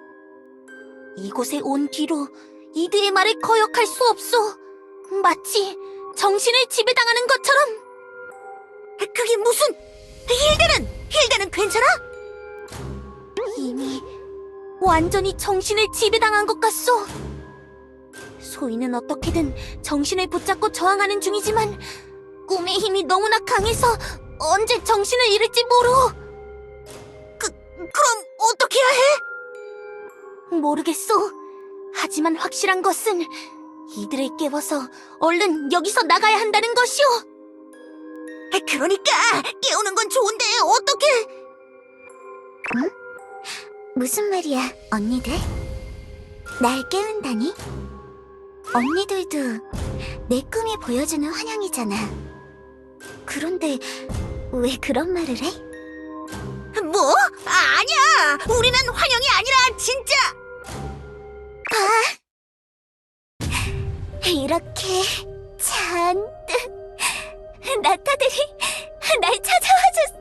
이곳에 온 뒤로 이드의 말을 거역할 수 없소. 마치 정신을 지배당하는 것처럼. 그게 무슨... 힐데는 괜찮아? 이미 완전히 정신을 지배당한 것 같소. 소희는 어떻게든 정신을 붙잡고 저항하는 중이지만 꿈의 힘이 너무나 강해서 언제 정신을 잃을지 모르. 그럼 어떻게 해야 해? 모르겠소. 하지만 확실한 것은 이들을 깨워서 얼른 여기서 나가야 한다는 것이오. 그러니까 깨우는 건 좋은데 어떻게? 응? 무슨 말이야, 언니들? 날 깨운다니? 언니들도 내 꿈이 보여주는 환영이잖아. 그런데 왜 그런 말을 해? 뭐? 아니야! 우리는 환영이 아니라 진짜! 이렇게 잔뜩 나타들이 날 찾아와줬어.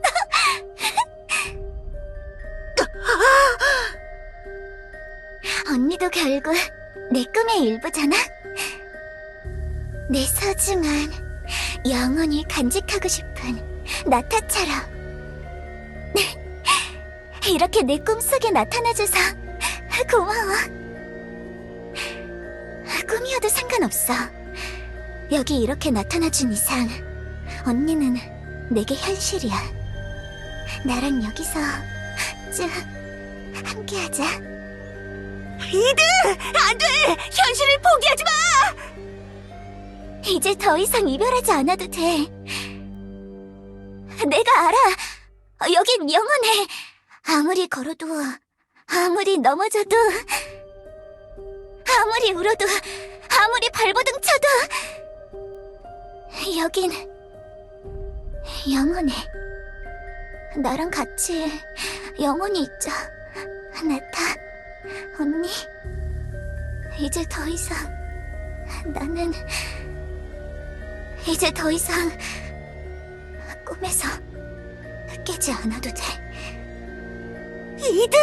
언니도 결국 내 꿈의 일부잖아. 내 소중한 영원히 간직하고 싶은 나타처럼. 이렇게 내 꿈속에 나타나줘서 고마워. 꿈이어도 상관없어. 여기 이렇게 나타나준 이상 언니는 내게 현실이야. 나랑 여기서 쭉 함께하자. 이드! 안 돼! 현실을 포기하지 마! 이제 더 이상 이별하지 않아도 돼. 내가 알아. 여긴 영원해. 아무리 걸어도, 아무리 넘어져도, 아무리 울어도, 아무리 발버둥 쳐도 여긴 영원해. 나랑 같이 영원히 있자. 나타, 언니. 이제 더 이상 나는 이제 더 이상 꿈에서 깨지 않아도 돼. 이드!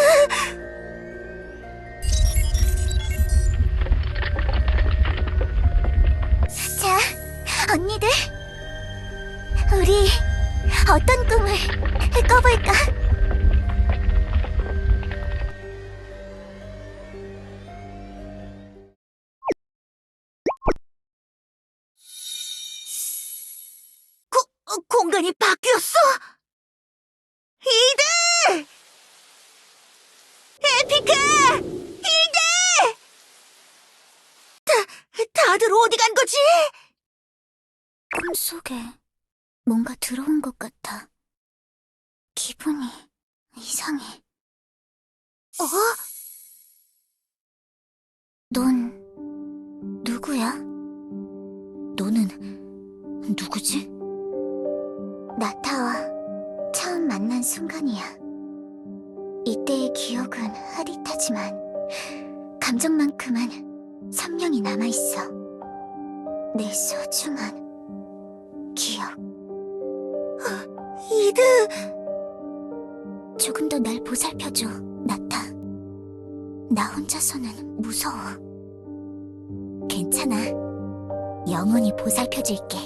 자, 공간이 바뀌었어! 이드! 에피카! 이드! 다들 어디 간 거지? 꿈속에 뭔가 들어온 것 같아. 기분이 이상해. 넌 누구야? 너는 누구지? 나타와 처음 만난 순간이야. 이때의 기억은 흐릿하지만 감정만큼은 선명히 남아있어. 내 소중한 기억. 이드! 조금 더 날 보살펴줘, 나타. 나 혼자서는 무서워. 괜찮아. 영원히 보살펴줄게.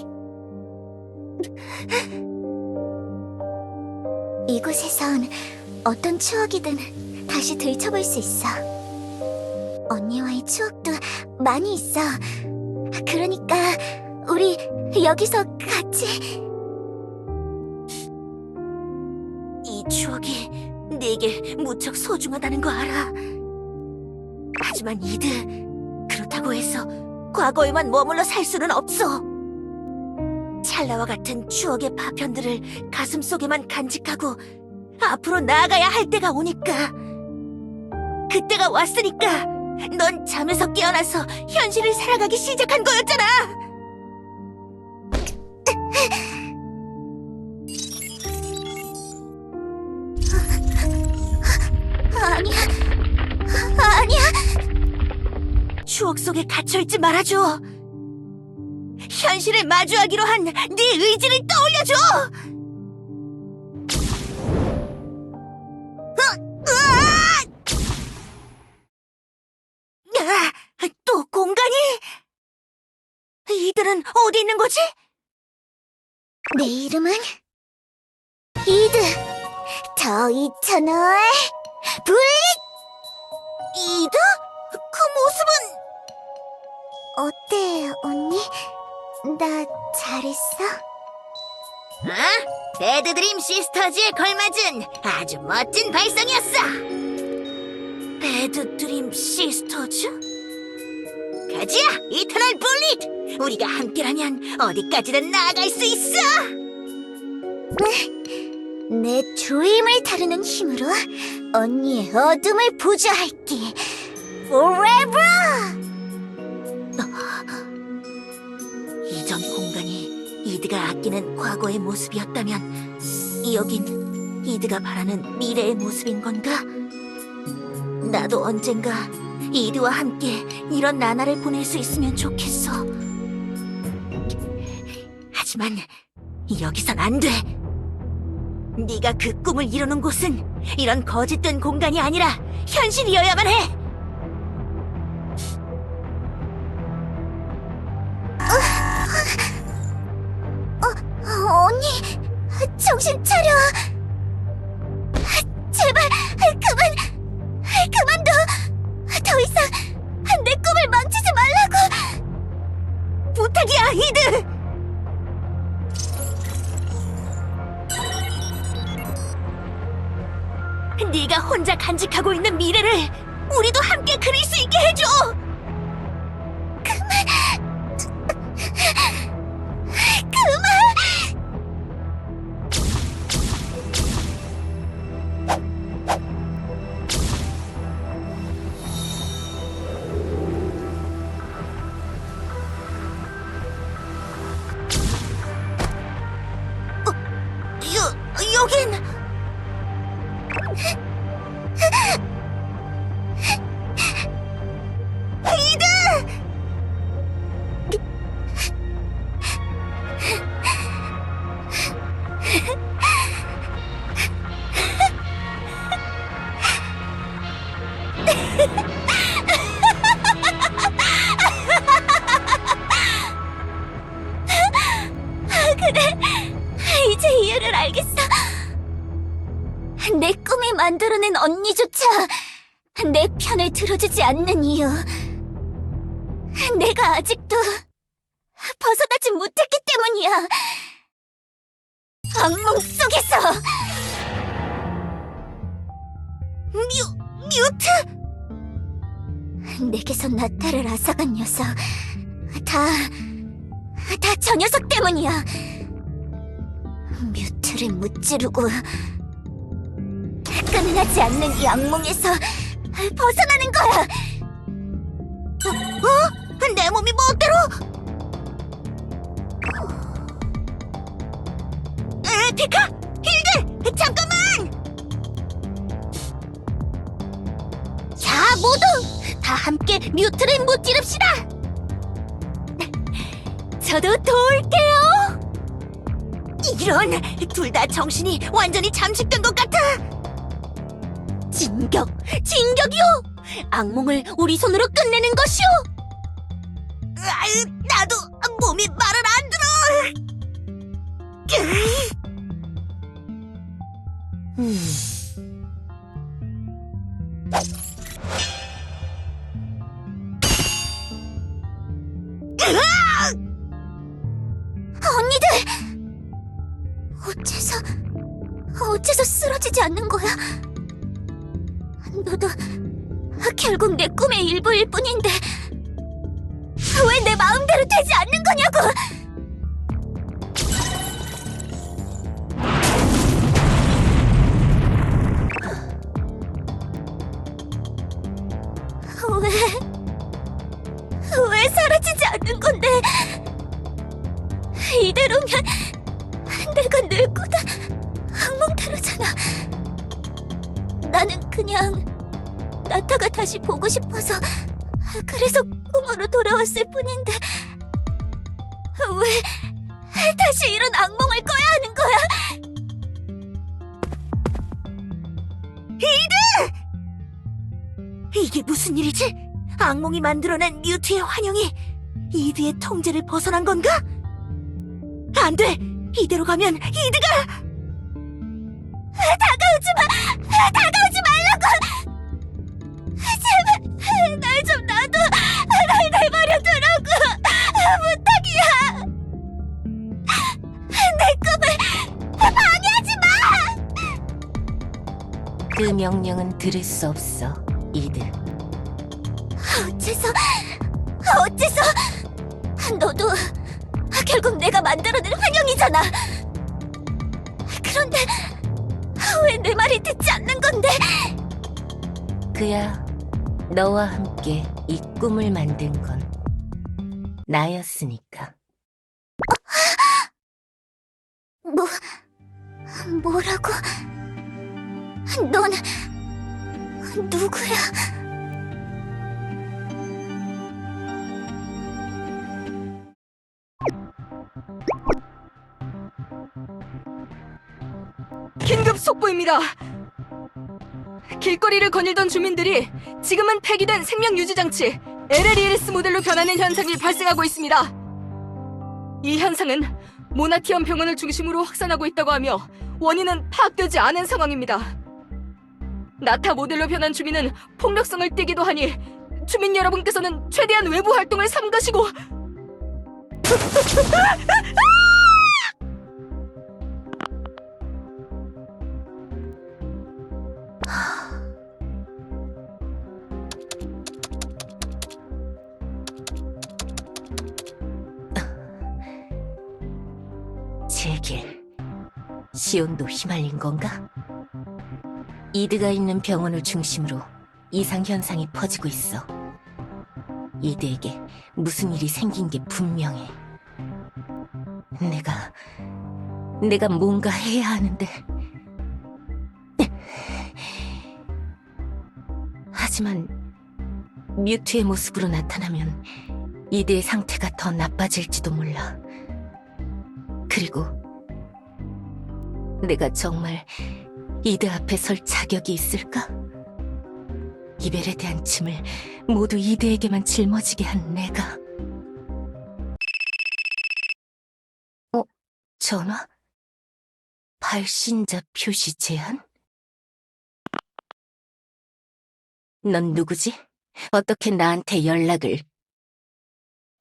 이곳에선 어떤 추억이든 다시 들춰볼 수 있어. 언니와의 추억도 많이 있어. 그러니까 우리 여기서 같이. 이 추억이 내게 무척 소중하다는 거 알아. 하지만 이드, 그렇다고 해서 과거에만 머물러 살 수는 없어. 찰나와 같은 추억의 파편들을 가슴속에만 간직하고 앞으로 나아가야 할 때가 오니까. 그때가 왔으니까 넌 잠에서 깨어나서 현실을 살아가기 시작한 거였잖아. 아니야. 추억 속에 갇혀있지 말아줘. 현실을 마주하기로 한 네 의지를 떠올려줘. 또 공간이? 이들은 어디 있는 거지? 내 이름은 이드. 더 이터널 블릿. 이드? 그 모습은... 어때, 언니? 나 잘했어? 배드드림 시스터즈에 걸맞은 아주 멋진 발성이었어. 배드드림 시스터즈? 가지야, 이터널 블릿! 우리가 함께라면 어디까지든 나아갈 수 있어! 내 드림을 다루는 힘으로 언니의 어둠을 보좌할게. Forever! 이전 공간이 이드가 아끼는 과거의 모습이었다면 여긴 이드가 바라는 미래의 모습인 건가? 나도 언젠가 이드와 함께 이런 나날을 보낼 수 있으면 좋겠어. 하지만 여기선 안 돼. 네가 그 꿈을 이루는 곳은 이런 거짓된 공간이 아니라 현실이어야만 해. 언니, 정신 차려. 제발 그만둬. 더 이상 내 꿈을 망치지 말라고. 부탁이야, 이드! 네가 혼자 간직하고 있는 미래를 우리도 함께 그릴 수 있게 해줘! 여긴... 이드! 그래, 이제 이유를 알겠어. 내 꿈을 만들어낸 언니조차 내 편을 들어주지 않는 이유. 내가 아직도 벗어나지 못했기 때문이야. 악몽 속에서 뮤트! 내게서 나타를 앗아간 녀석 다 저 녀석 때문이야. 뮤트를 무찌르고 끝나지 않는 이 악몽에서 벗어나는 거야. 내 몸이 멋대로! 피카! hilde! 잠깐만! 자, 모두! 다 함께 뮤트를 무찌릅시다! 저도 도울게요. 이런! 둘 다 정신이 완전히 잠식된 것 같아! 진격이요! 악몽을 우리 손으로 끝내는 것이요! 나도 몸이 말을 안 들어! 언니들! 어째서 쓰러지지 않는 거야? 너도 결국 내 꿈의 일부일 뿐인데 왜 내 마음대로 되지 않는 거냐고! 왜 사라지지 않는 건데? 이대로면 내가 늙고다 악몽대로잖아. 나는 그냥 나타가 다시 보고 싶어서 그래서 꿈으로 돌아왔을 뿐인데 왜 다시 이런 악몽을 꿔야 하는 거야? 이게 무슨 일이지? 악몽이 만들어낸 뮤트의 환영이 이드의 통제를 벗어난 건가? 안 돼! 이대로 가면 이드가! 다가오지 말라고! 제발 날 좀 놔둬! 날 내버려 두라고! 부탁이야! 내 꿈을 방해하지 마! 그 명령은 들을 수 없어, 이드. 어째서 너도 결국 내가 만들어낸 환영이잖아. 그런데 왜 내 말이 듣지 않는 건데? 그야 너와 함께 이 꿈을 만든 건 나였으니까. 뭐라고? 넌 누구야? 긴급 속보입니다. 길거리를 거닐던 주민들이 지금은 폐기된 생명유지장치 LLELS 모델로 변하는 현상이 발생하고 있습니다. 이 현상은 모나티엄 병원을 중심으로 확산하고 있다고 하며 원인은 파악되지 않은 상황입니다. 나타 모델로 변한 주민은 폭력성을 띠기도 하니 주민 여러분께서는 최대한 외부 활동을 삼가시고 제길, 시온도 휘말린 건가? 이드가 있는 병원을 중심으로 이상 현상이 퍼지고 있어. 이드에게 무슨 일이 생긴 게 분명해. 내가 뭔가 해야 하는데. 하지만 뮤트의 모습으로 나타나면 이드의 상태가 더 나빠질지도 몰라. 그리고 내가 정말 이드 앞에 설 자격이 있을까? 이별에 대한 짐을 모두 이드에게만 짊어지게 한 내가. 전화? 발신자 표시 제한? 넌 누구지? 어떻게 나한테 연락을?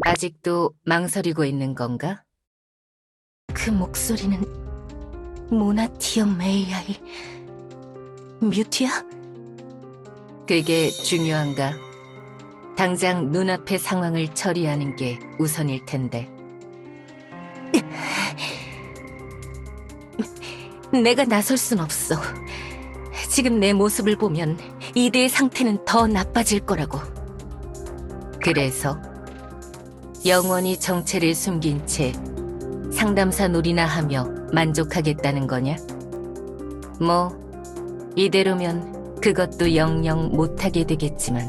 아직도 망설이고 있는 건가? 그 목소리는 모나티엄 AI 뮤티야? 그게 중요한가? 당장 눈앞의 상황을 처리하는 게 우선일 텐데. 내가 나설 순 없어. 지금 내 모습을 보면 이대의 상태는 더 나빠질 거라고. 그래서 영원히 정체를 숨긴 채 상담사 놀이나 하며 만족하겠다는 거냐? 뭐 이대로면 그것도 영영 못하게 되겠지만.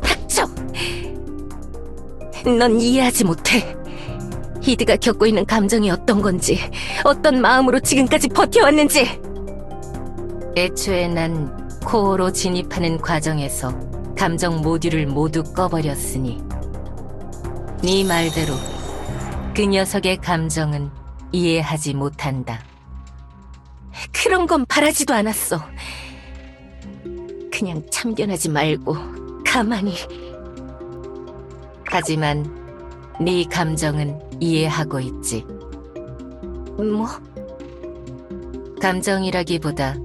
닥쳐! 넌 이해하지 못해. 이드가 겪고 있는 감정이 어떤 건지, 어떤 마음으로 지금까지 버텨왔는지. 애초에 난 코어로 진입하는 과정에서 감정 모듈을 모두 꺼버렸으니 네 말대로 그 녀석의 감정은 이해하지 못한다. 그런 건 바라지도 않았어. 그냥 참견하지 말고 가만히. 하지만 네 감정은 이해하고 있지. 뭐? 감정이라기보다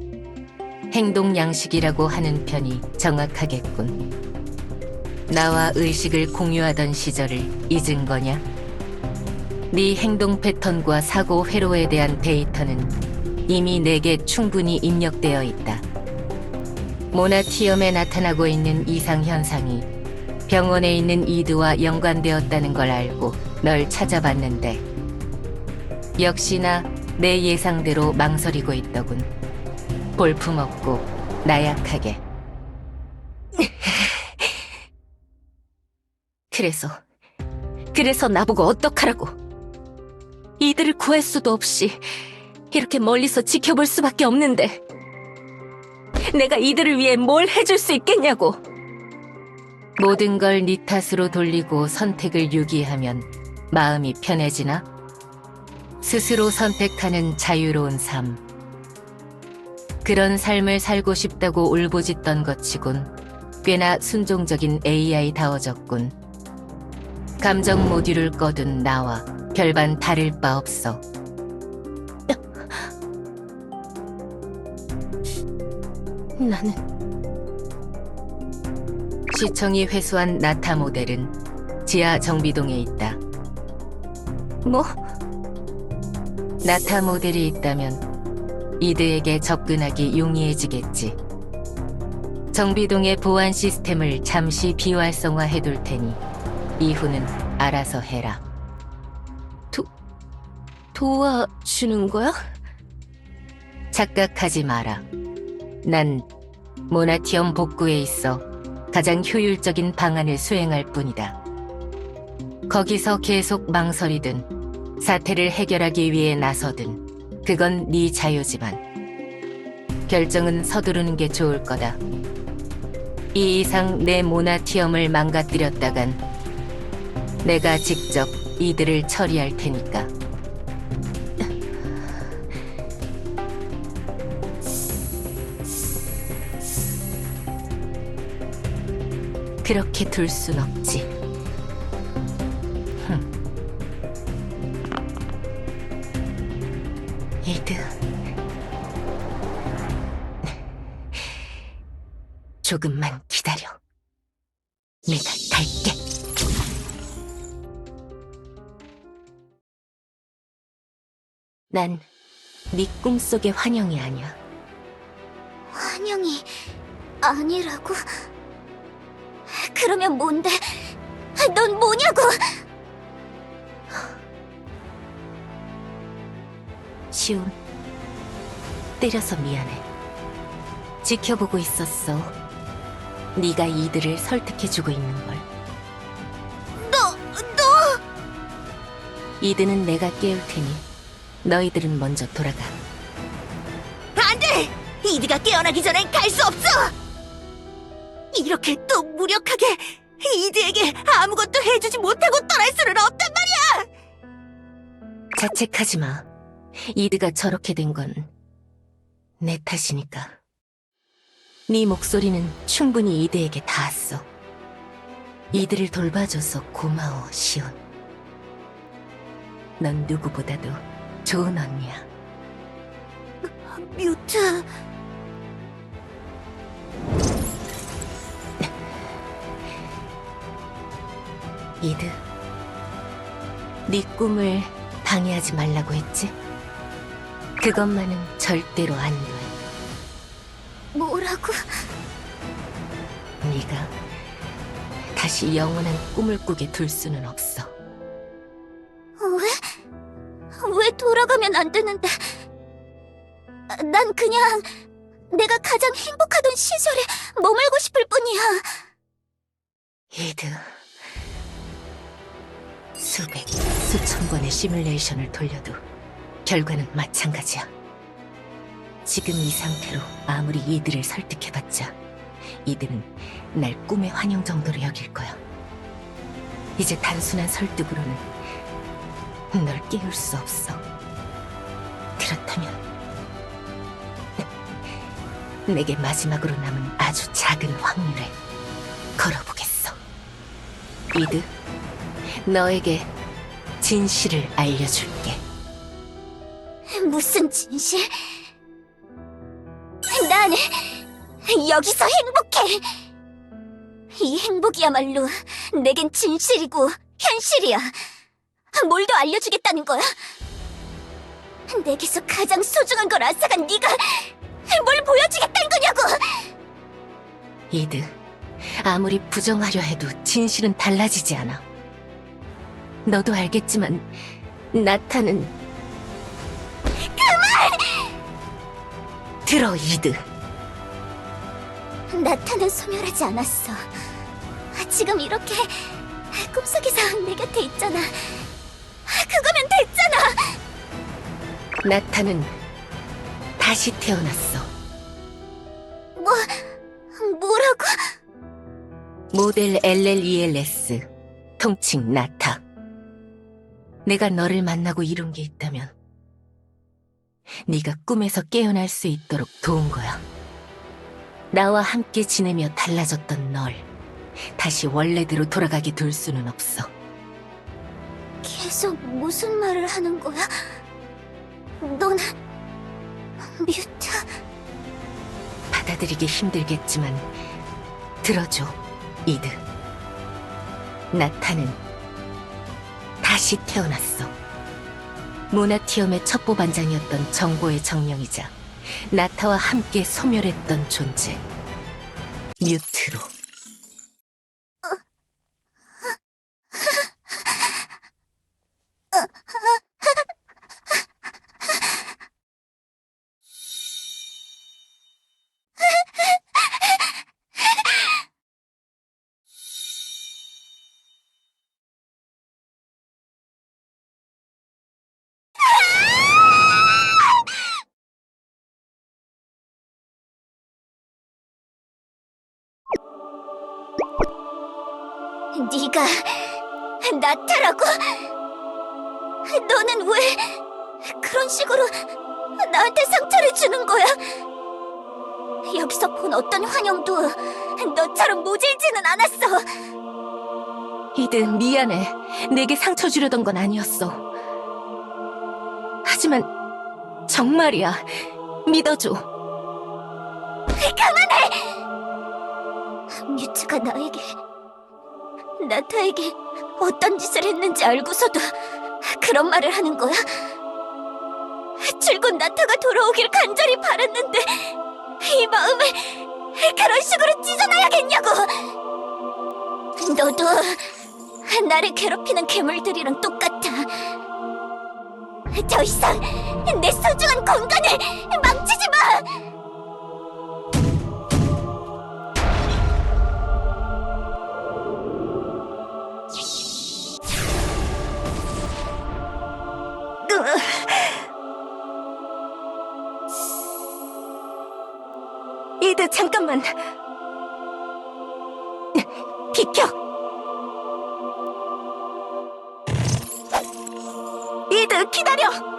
행동 양식이라고 하는 편이 정확하겠군. 나와 의식을 공유하던 시절을 잊은 거냐? 네 행동 패턴과 사고 회로에 대한 데이터는 이미 내게 충분히 입력되어 있다. 모나티엄에 나타나고 있는 이상 현상이 병원에 있는 이드와 연관되었다는 걸 알고 널 찾아봤는데 역시나 내 예상대로 망설이고 있더군. 볼품없고 나약하게. 그래서 나보고 어떡하라고. 이들을 구할 수도 없이 이렇게 멀리서 지켜볼 수밖에 없는데 내가 이들을 위해 뭘 해줄 수 있겠냐고. 모든 걸 네 탓으로 돌리고 선택을 유기하면 마음이 편해지나? 스스로 선택하는 자유로운 삶. 그런 삶을 살고 싶다고 울부짖던 것 치곤 꽤나 순종적인 AI다워졌군. 감정 모듈을 꺼둔 나와 별반 다를 바 없어. 나는 시청이 회수한 나타 모델은 지하 정비동에 있다. 뭐? 나타 모델이 있다면 이드에게 접근하기 용이해지겠지. 정비동의 보안 시스템을 잠시 비활성화해둘 테니 이후는 알아서 해라. 도와주는 거야? 착각하지 마라. 난 모나티엄 복구에 있어 가장 효율적인 방안을 수행할 뿐이다. 거기서 계속 망설이든 사태를 해결하기 위해 나서든 그건 네 자유지만 결정은 서두르는 게 좋을 거다. 이 이상 내 모나티엄을 망가뜨렸다간 내가 직접 이들을 처리할 테니까. 그렇게 둘 순 없지. 이드, 조금만 기다려. 내가 갈게. 난 네 꿈속의 환영이 아니야. 환영이 아니라고? 그러면 뭔데? 넌 뭐냐고? 시온, 때려서 미안해. 지켜보고 있었어. 네가 이들을 설득해주고 있는 걸. 너! 이들은 내가 깨울 테니 너희들은 먼저 돌아가. 안 돼! 이드가 깨어나기 전엔 갈 수 없어! 이렇게 또 무력하게 이드에게 아무것도 해주지 못하고 떠날 수는 없단 말이야! 자책하지 마. 이드가 저렇게 된 건 내 탓이니까. 네 목소리는 충분히 이드에게 닿았어. 이들을 돌봐줘서 고마워, 시온. 넌 누구보다도 좋은 언니야. 뮤트. 이드, 네 꿈을 방해하지 말라고 했지? 그것만은 절대로 안 돼. 뭐라고? 네가 다시 영원한 꿈을 꾸게 둘 수는 없어. 왜 돌아가면 안 되는데? 난 그냥 내가 가장 행복하던 시절에 머물고 싶을 뿐이야. 이드, 수백, 수천 번의 시뮬레이션을 돌려도 결과는 마찬가지야. 지금 이 상태로 아무리 이드를 설득해봤자 이드는 날 꿈의 환영 정도로 여길 거야. 이제 단순한 설득으로는 널 깨울 수 없어. 그렇다면 내게 마지막으로 남은 아주 작은 확률에 걸어보겠어. 이드, 너에게 진실을 알려줄게. 무슨 진실? 난 여기서 행복해. 이 행복이야말로 내겐 진실이고 현실이야. 뭘 더 알려주겠다는 거야? 내게서 가장 소중한 걸 앗아간 네가 뭘 보여주겠다는 거냐고! 이드, 아무리 부정하려 해도 진실은 달라지지 않아. 너도 알겠지만 나타는 들어, 이드. 나타는 소멸하지 않았어. 지금 이렇게 꿈속에서 내 곁에 있잖아. 그거면 됐잖아. 나타는 다시 태어났어. 뭐라고? 모델 LLELS, 통칭 나타. 내가 너를 만나고 이룬 게 있다면 네가 꿈에서 깨어날 수 있도록 도운 거야. 나와 함께 지내며 달라졌던 널 다시 원래대로 돌아가게 둘 수는 없어. 계속 무슨 말을 하는 거야? 넌 뮤트. 받아들이기 힘들겠지만 들어줘, 이드. 나타는 다시 태어났어. 모나티엄의 첩보반장이었던 정보의 정령이자 나타와 함께 소멸했던 존재, 뮤트로. 네가 나타라고? 너는 왜 그런 식으로 나한테 상처를 주는 거야? 여기서 본 어떤 환영도 너처럼 모질지는 않았어. 이드, 미안해. 내게 상처 주려던 건 아니었어. 하지만 정말이야. 믿어줘. 그만해! 뮤츠가 나타에게 어떤 짓을 했는지 알고서도 그런 말을 하는 거야? 줄곧 나타가 돌아오길 간절히 바랐는데 이 마음을 그런 식으로 찢어놔야겠냐고! 너도 나를 괴롭히는 괴물들이랑 똑같아. 더 이상 내 소중한 공간을 망치지 마! 이드, 잠깐만. 비켜. 이드, 기다려.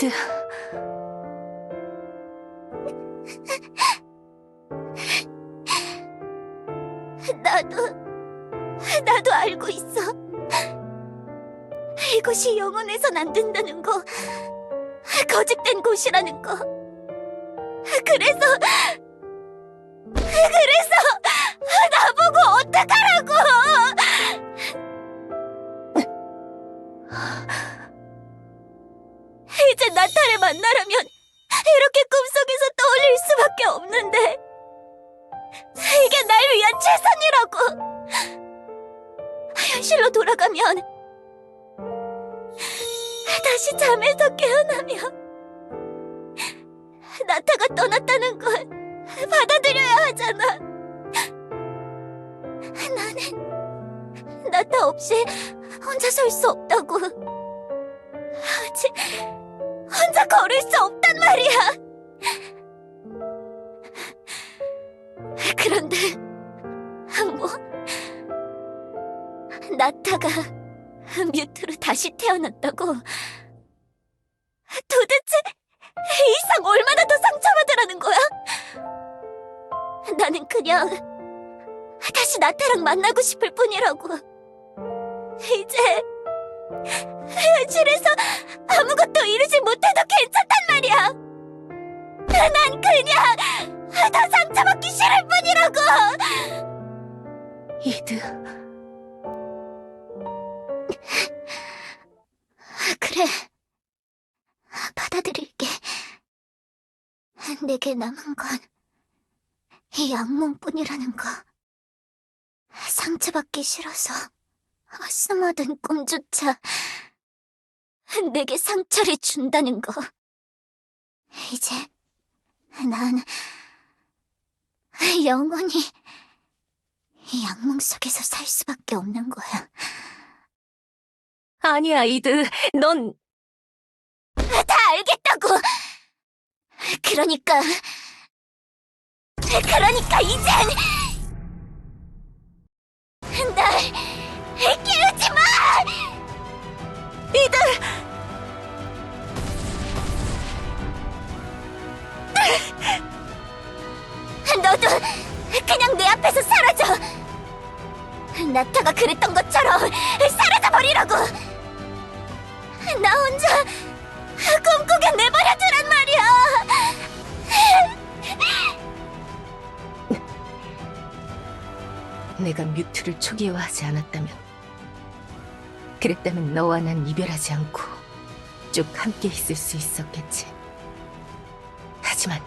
이드, 나도 알고 있어. 이곳이 영원해선 안 된다는 거, 거짓된 곳이라는 거. 그래서 나보고 어떡하라고! 이제 나타를 만나려면 이렇게 꿈속에서 떠올릴 수밖에 없는데, 이게 날 위한 최선이라고. 현실로 돌아가면 다시 잠에서 깨어나면 나타가 떠났다는 걸 받아들여야 하잖아. 나는 나타 없이 혼자 설 수 없다고. 아직 혼자 걸을 수 없단 말이야. 그런데 뭐 나타가 뮤트로 다시 태어났다고? 도대체 이 이상 얼마나 더 상처받으라는 거야? 나는 그냥 다시 나타랑 만나고 싶을 뿐이라고. 이제 현실에서 아무것도 이루지 못해도 괜찮단 말이야. 난 그냥 더 상처받기 싫을 뿐이라고. 이드. 그래, 받아들일게. 내게 남은 건 이 악몽뿐이라는 거. 상처받기 싫어서 숨어둔 꿈조차 내게 상처를 준다는 거. 이제 난 영원히 이 악몽 속에서 살 수밖에 없는 거야. 아니야, 이드. 넌 다 알겠다고! 그러니까 이젠 날 깨우지 마! 이들! 너도 그냥 내 앞에서 사라져! 나타가 그랬던 것처럼 사라져버리라고! 나 혼자 꿈꾸게 내버려두란 말이야! 내가 뮤트를 초기화하지 않았다면, 그랬다면 너와 난 이별하지 않고 쭉 함께 있을 수 있었겠지. 하지만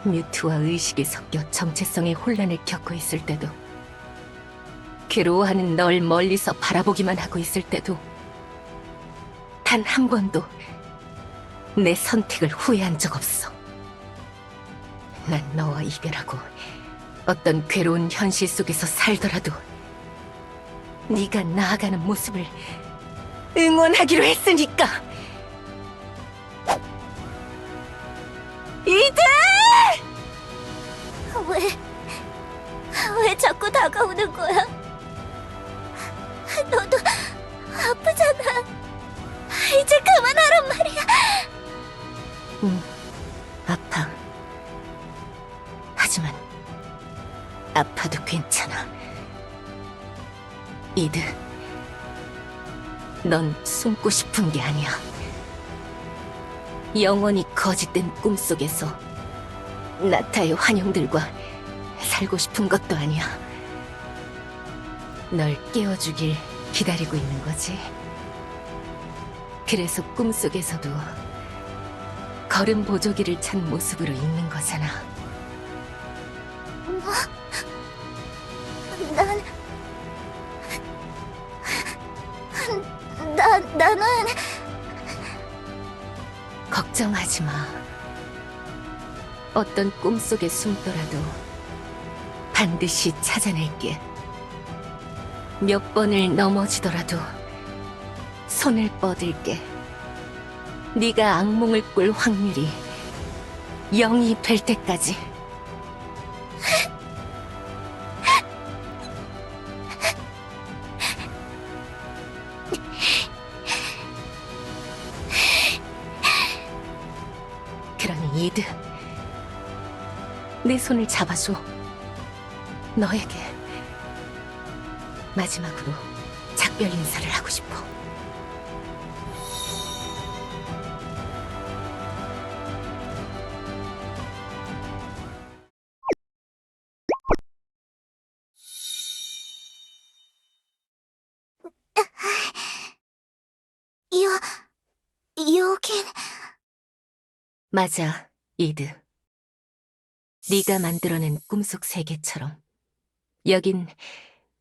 뮤트와 의식이 섞여 정체성의 혼란을 겪고 있을 때도, 괴로워하는 널 멀리서 바라보기만 하고 있을 때도 단 한 번도 내 선택을 후회한 적 없어. 난 너와 이별하고 어떤 괴로운 현실 속에서 살더라도 네가 나아가는 모습을 응원하기로 했으니까. 이들! 왜 자꾸 다가오는 거야? 너도 아프잖아. 이제 그만하란 말이야. 응, 아파. 하지만 아파도 괜찮아. 이드, 넌 숨고 싶은 게 아니야. 영원히 거짓된 꿈속에서 나타의 환영들과 살고 싶은 것도 아니야. 널 깨워주길 기다리고 있는 거지. 그래서 꿈속에서도 걸음 보조기를 찬 모습으로 있는 거잖아. 나는 걱정하지 마. 어떤 꿈속에 숨더라도 반드시 찾아낼게. 몇 번을 넘어지더라도 손을 뻗을게. 네가 악몽을 꿀 확률이 0이 될 때까지. 이드. 내 손을 잡아줘. 너에게 마지막으로 작별 인사를 하고 싶어. 여긴... 맞아, 이드. 네가 만들어낸 꿈속 세계처럼 여긴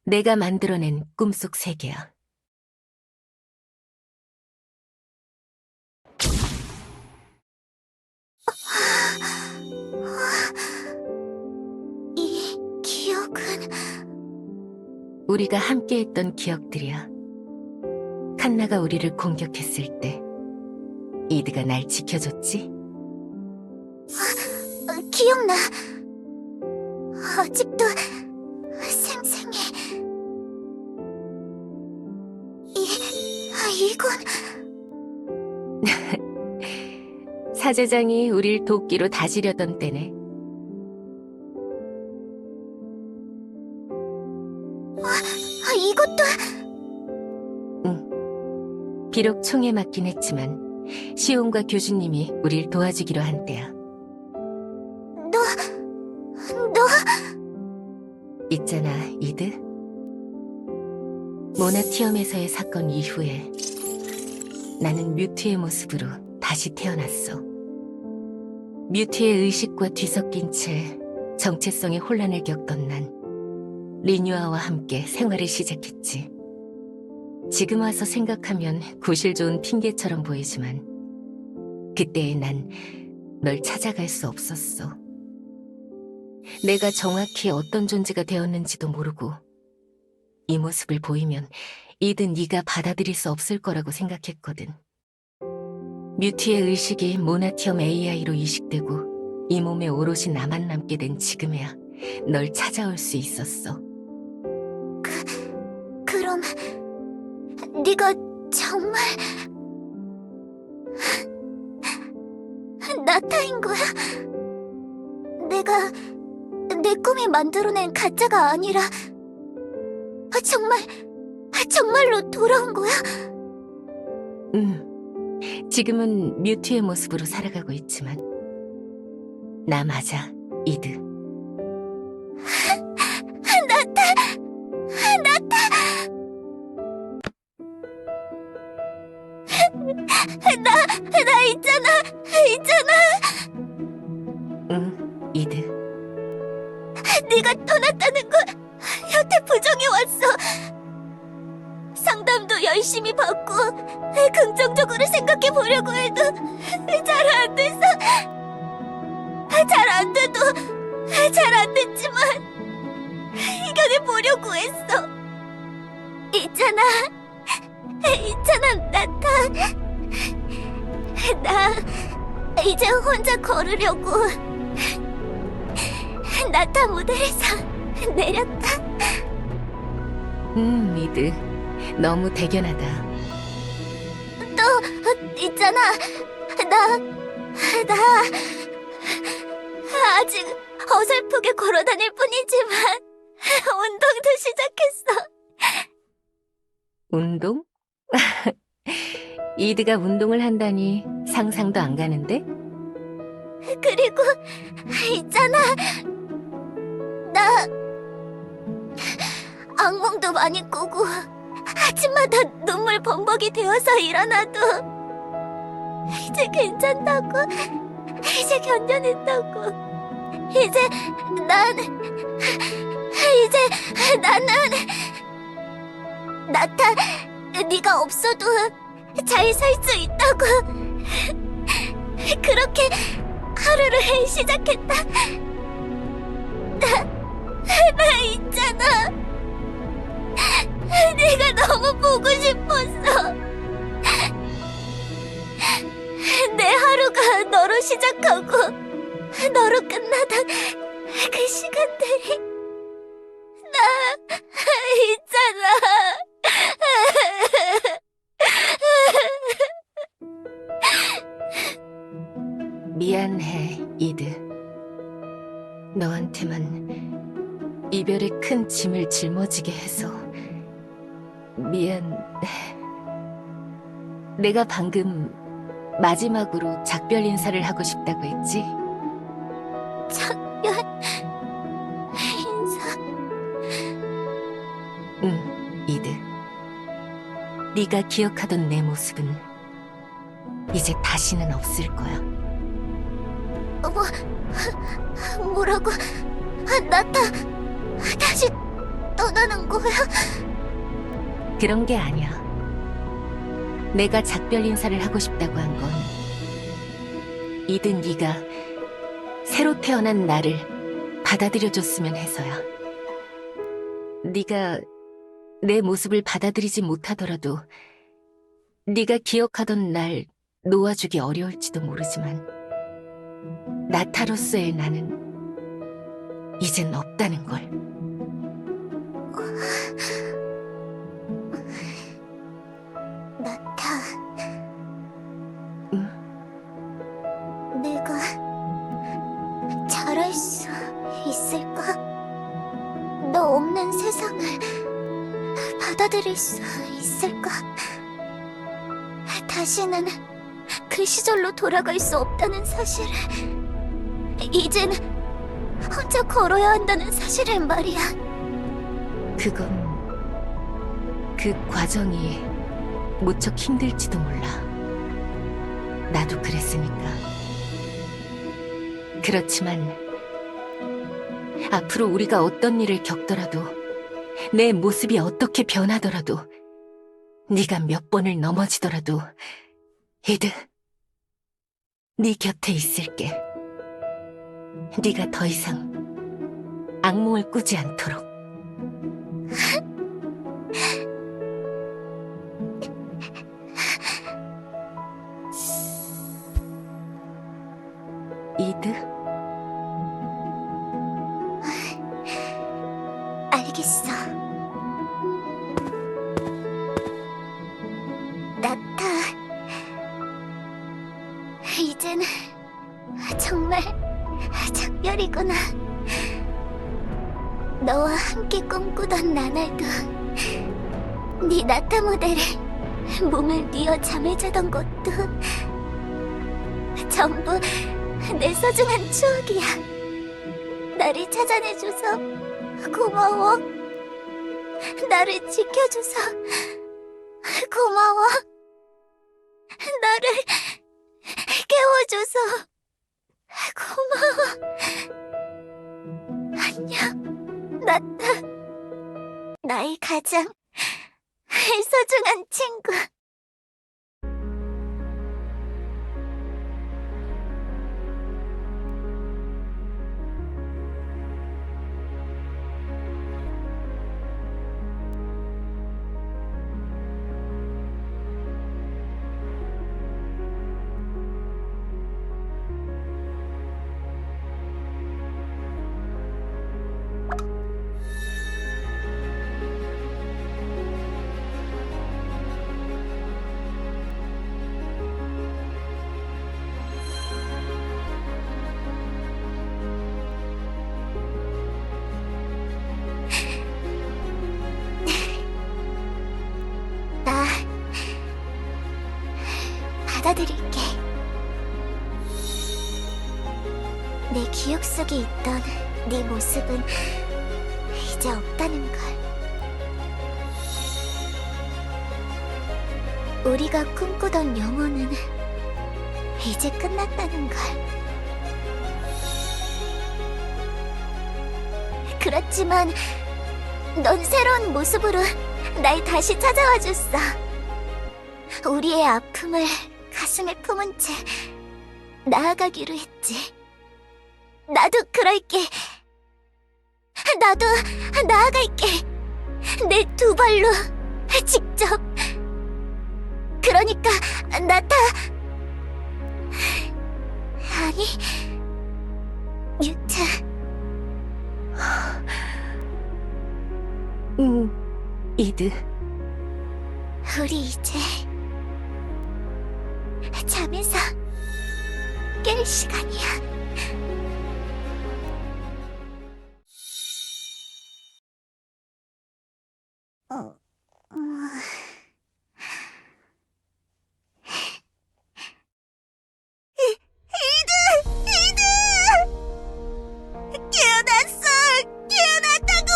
내가 만들어낸 꿈속 세계야. 이 기억은... 우리가 함께했던 기억들이야. 칸나가 우리를 공격했을 때 이드가 날 지켜줬지? 기억나. 아직도 생생해. 이건... 사제장이 우릴 도끼로 다지려던 때네. 이것도... 비록 총에 맞긴 했지만 시온과 교주님이 우릴 도와주기로 한 때야. 너... 있잖아, 이드. 모나티엄에서의 사건 이후에 나는 뮤트의 모습으로 다시 태어났어. 뮤트의 의식과 뒤섞인 채 정체성의 혼란을 겪던 난 리뉴아와 함께 생활을 시작했지. 지금 와서 생각하면 구실 좋은 핑계처럼 보이지만 그때의 난 널 찾아갈 수 없었어. 내가 정확히 어떤 존재가 되었는지도 모르고 이 모습을 보이면 이드 네가 받아들일 수 없을 거라고 생각했거든. 뮤트의 의식이 모나티엄 AI로 이식되고 이 몸에 오롯이 나만 남게 된 지금에야 널 찾아올 수 있었어. 그럼... 네가 정말... 나타인 거야? 내가 내 꿈이 만들어낸 가짜가 아니라 정말로 돌아온 거야? 지금은 뮤트의 모습으로 살아가고 있지만 나 맞아, 이드. 나타! 나 있잖아! 응, 이드. 네가 떠났다는 거 여태 부정해 왔어. 상담도 열심히 받고 긍정적으로 생각해 보려고 해도 잘 안 돼서 잘 안 돼도 잘 안 됐지만 이겨내 보려고 했어. 있잖아 나타. 나 이제 혼자 걸으려고 나타 무대에서 내렸다. 이드. 너무 대견하다. 또 있잖아. 나 아직 어설프게 걸어다닐 뿐이지만 운동도 시작했어. 운동? 이드가 운동을 한다니 상상도 안 가는데? 그리고 있잖아. 나 악몽도 많이 꾸고 아침마다 눈물 범벅이 되어서 일어나도 이제 괜찮다고, 이제 견뎌낸다고, 나는 나타, 네가 없어도 잘 살 수 있다고. 그렇게 하루를 시작했다. 나 있잖아. 내가 너무 보고 싶었어. 내 하루가 너로 시작하고 너로 끝나던 그 시간들이 나 있잖아. 미안해, 큰 짐을 짊어지게 해서 미안. 내가 방금 마지막으로 작별 인사를 하고 싶다고 했지? 작별 인사. 응, 이드. 네가 기억하던 내 모습은 이제 다시는 없을 거야. 뭐라고? 나타 다시 떠나는 거야? 그런 게 아니야. 내가 작별 인사를 하고 싶다고 한 건 이드 네가 새로 태어난 나를 받아들여줬으면 해서야. 네가 내 모습을 받아들이지 못하더라도 네가 기억하던 날 놓아주기 어려울지도 모르지만 나타로서의 나는 이젠 없다는 걸. 나타. 응? 내가 잘할 수 있을까? 너 없는 세상을 받아들일 수 있을까? 다시는 그 시절로 돌아갈 수 없다는 사실을, 이젠 혼자 걸어야 한다는 사실을 말이야. 그건 그 과정이 무척 힘들지도 몰라. 나도 그랬으니까. 그렇지만 앞으로 우리가 어떤 일을 겪더라도 내 모습이 어떻게 변하더라도 네가 몇 번을 넘어지더라도 이드, 네 곁에 있을게. 네가 더 이상 악몽을 꾸지 않도록. 이드? 알겠어. 나타. 이젠 정말 작별이구나. 너와 함께 꿈꾸던 나날도, 네 나타 모델에 몸을 뉘어 잠을 자던 것도 전부 내 소중한 추억이야. 나를 찾아내줘서 고마워. 나를 지켜줘서 고마워. 나를 깨워줘서 고마워. 안녕, 나타. 나의 가장 소중한 친구. 나 받아들일게. 내 기억 속에 있던 네 모습은 이제 없다는 걸. 우리가 꿈꾸던 영혼은 이제 끝났다는 걸. 그렇지만 넌 새로운 모습으로 날 다시 찾아와 줬어. 우리의 아픔을 가슴에 품은 채 나아가기로 했지. 나도 그럴게. 나도 나아갈게. 내 두 발로 직접. 그러니까 나타. 아니, 유타. 이드. 우리 이제 잠에서 깰 시간이야. 깨어났어! 깨어났다고!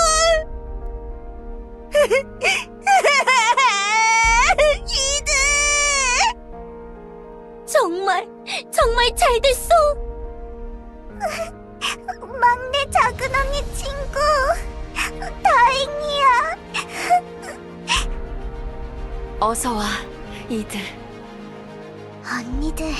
이드! 정말 잘 됐어. 막내 작은 언니 친구. 다행이야. 어서 와, 이드. 언니들.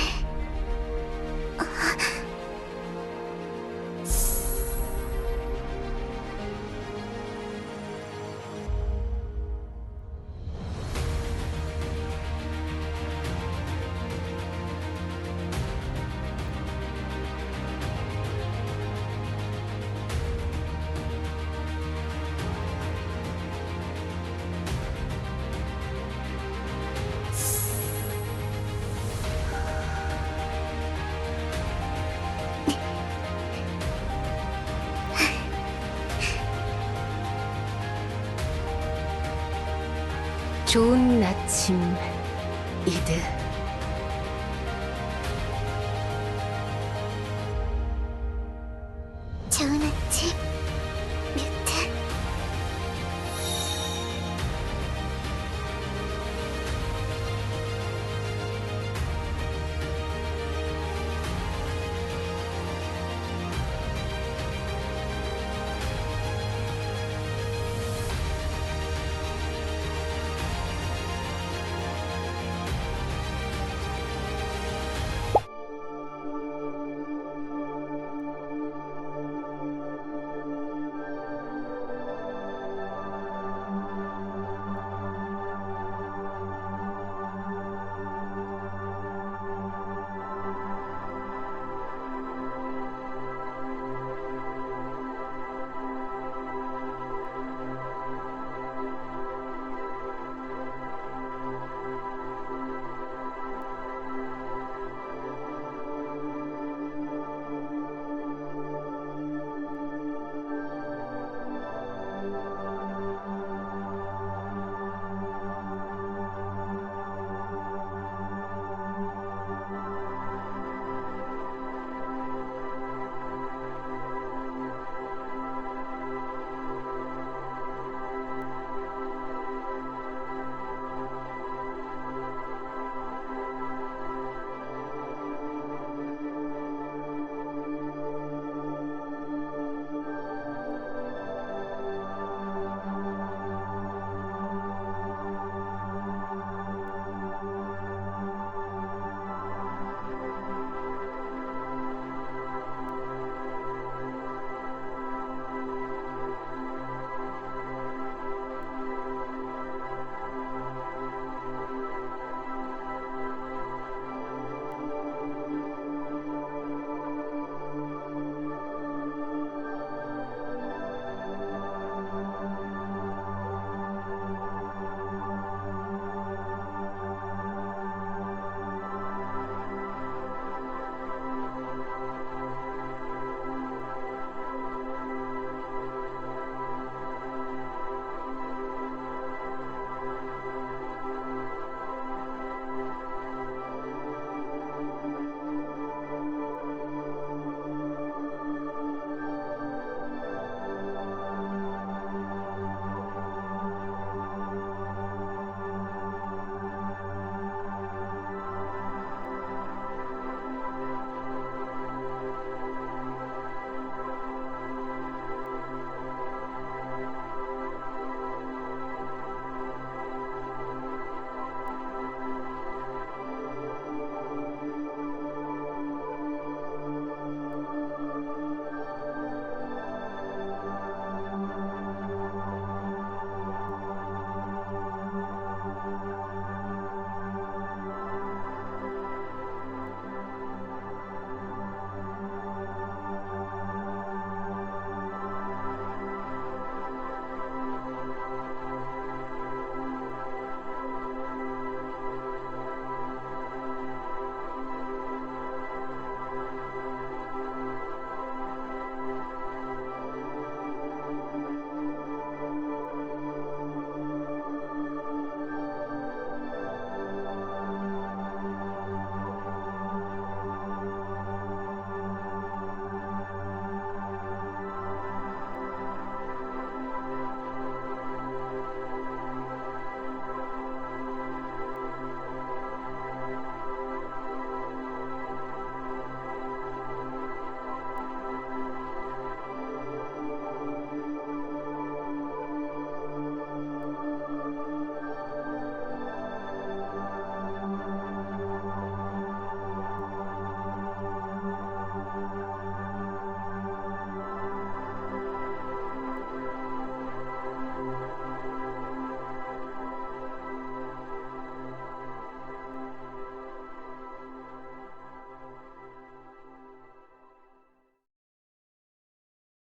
좋은 아침, 이드.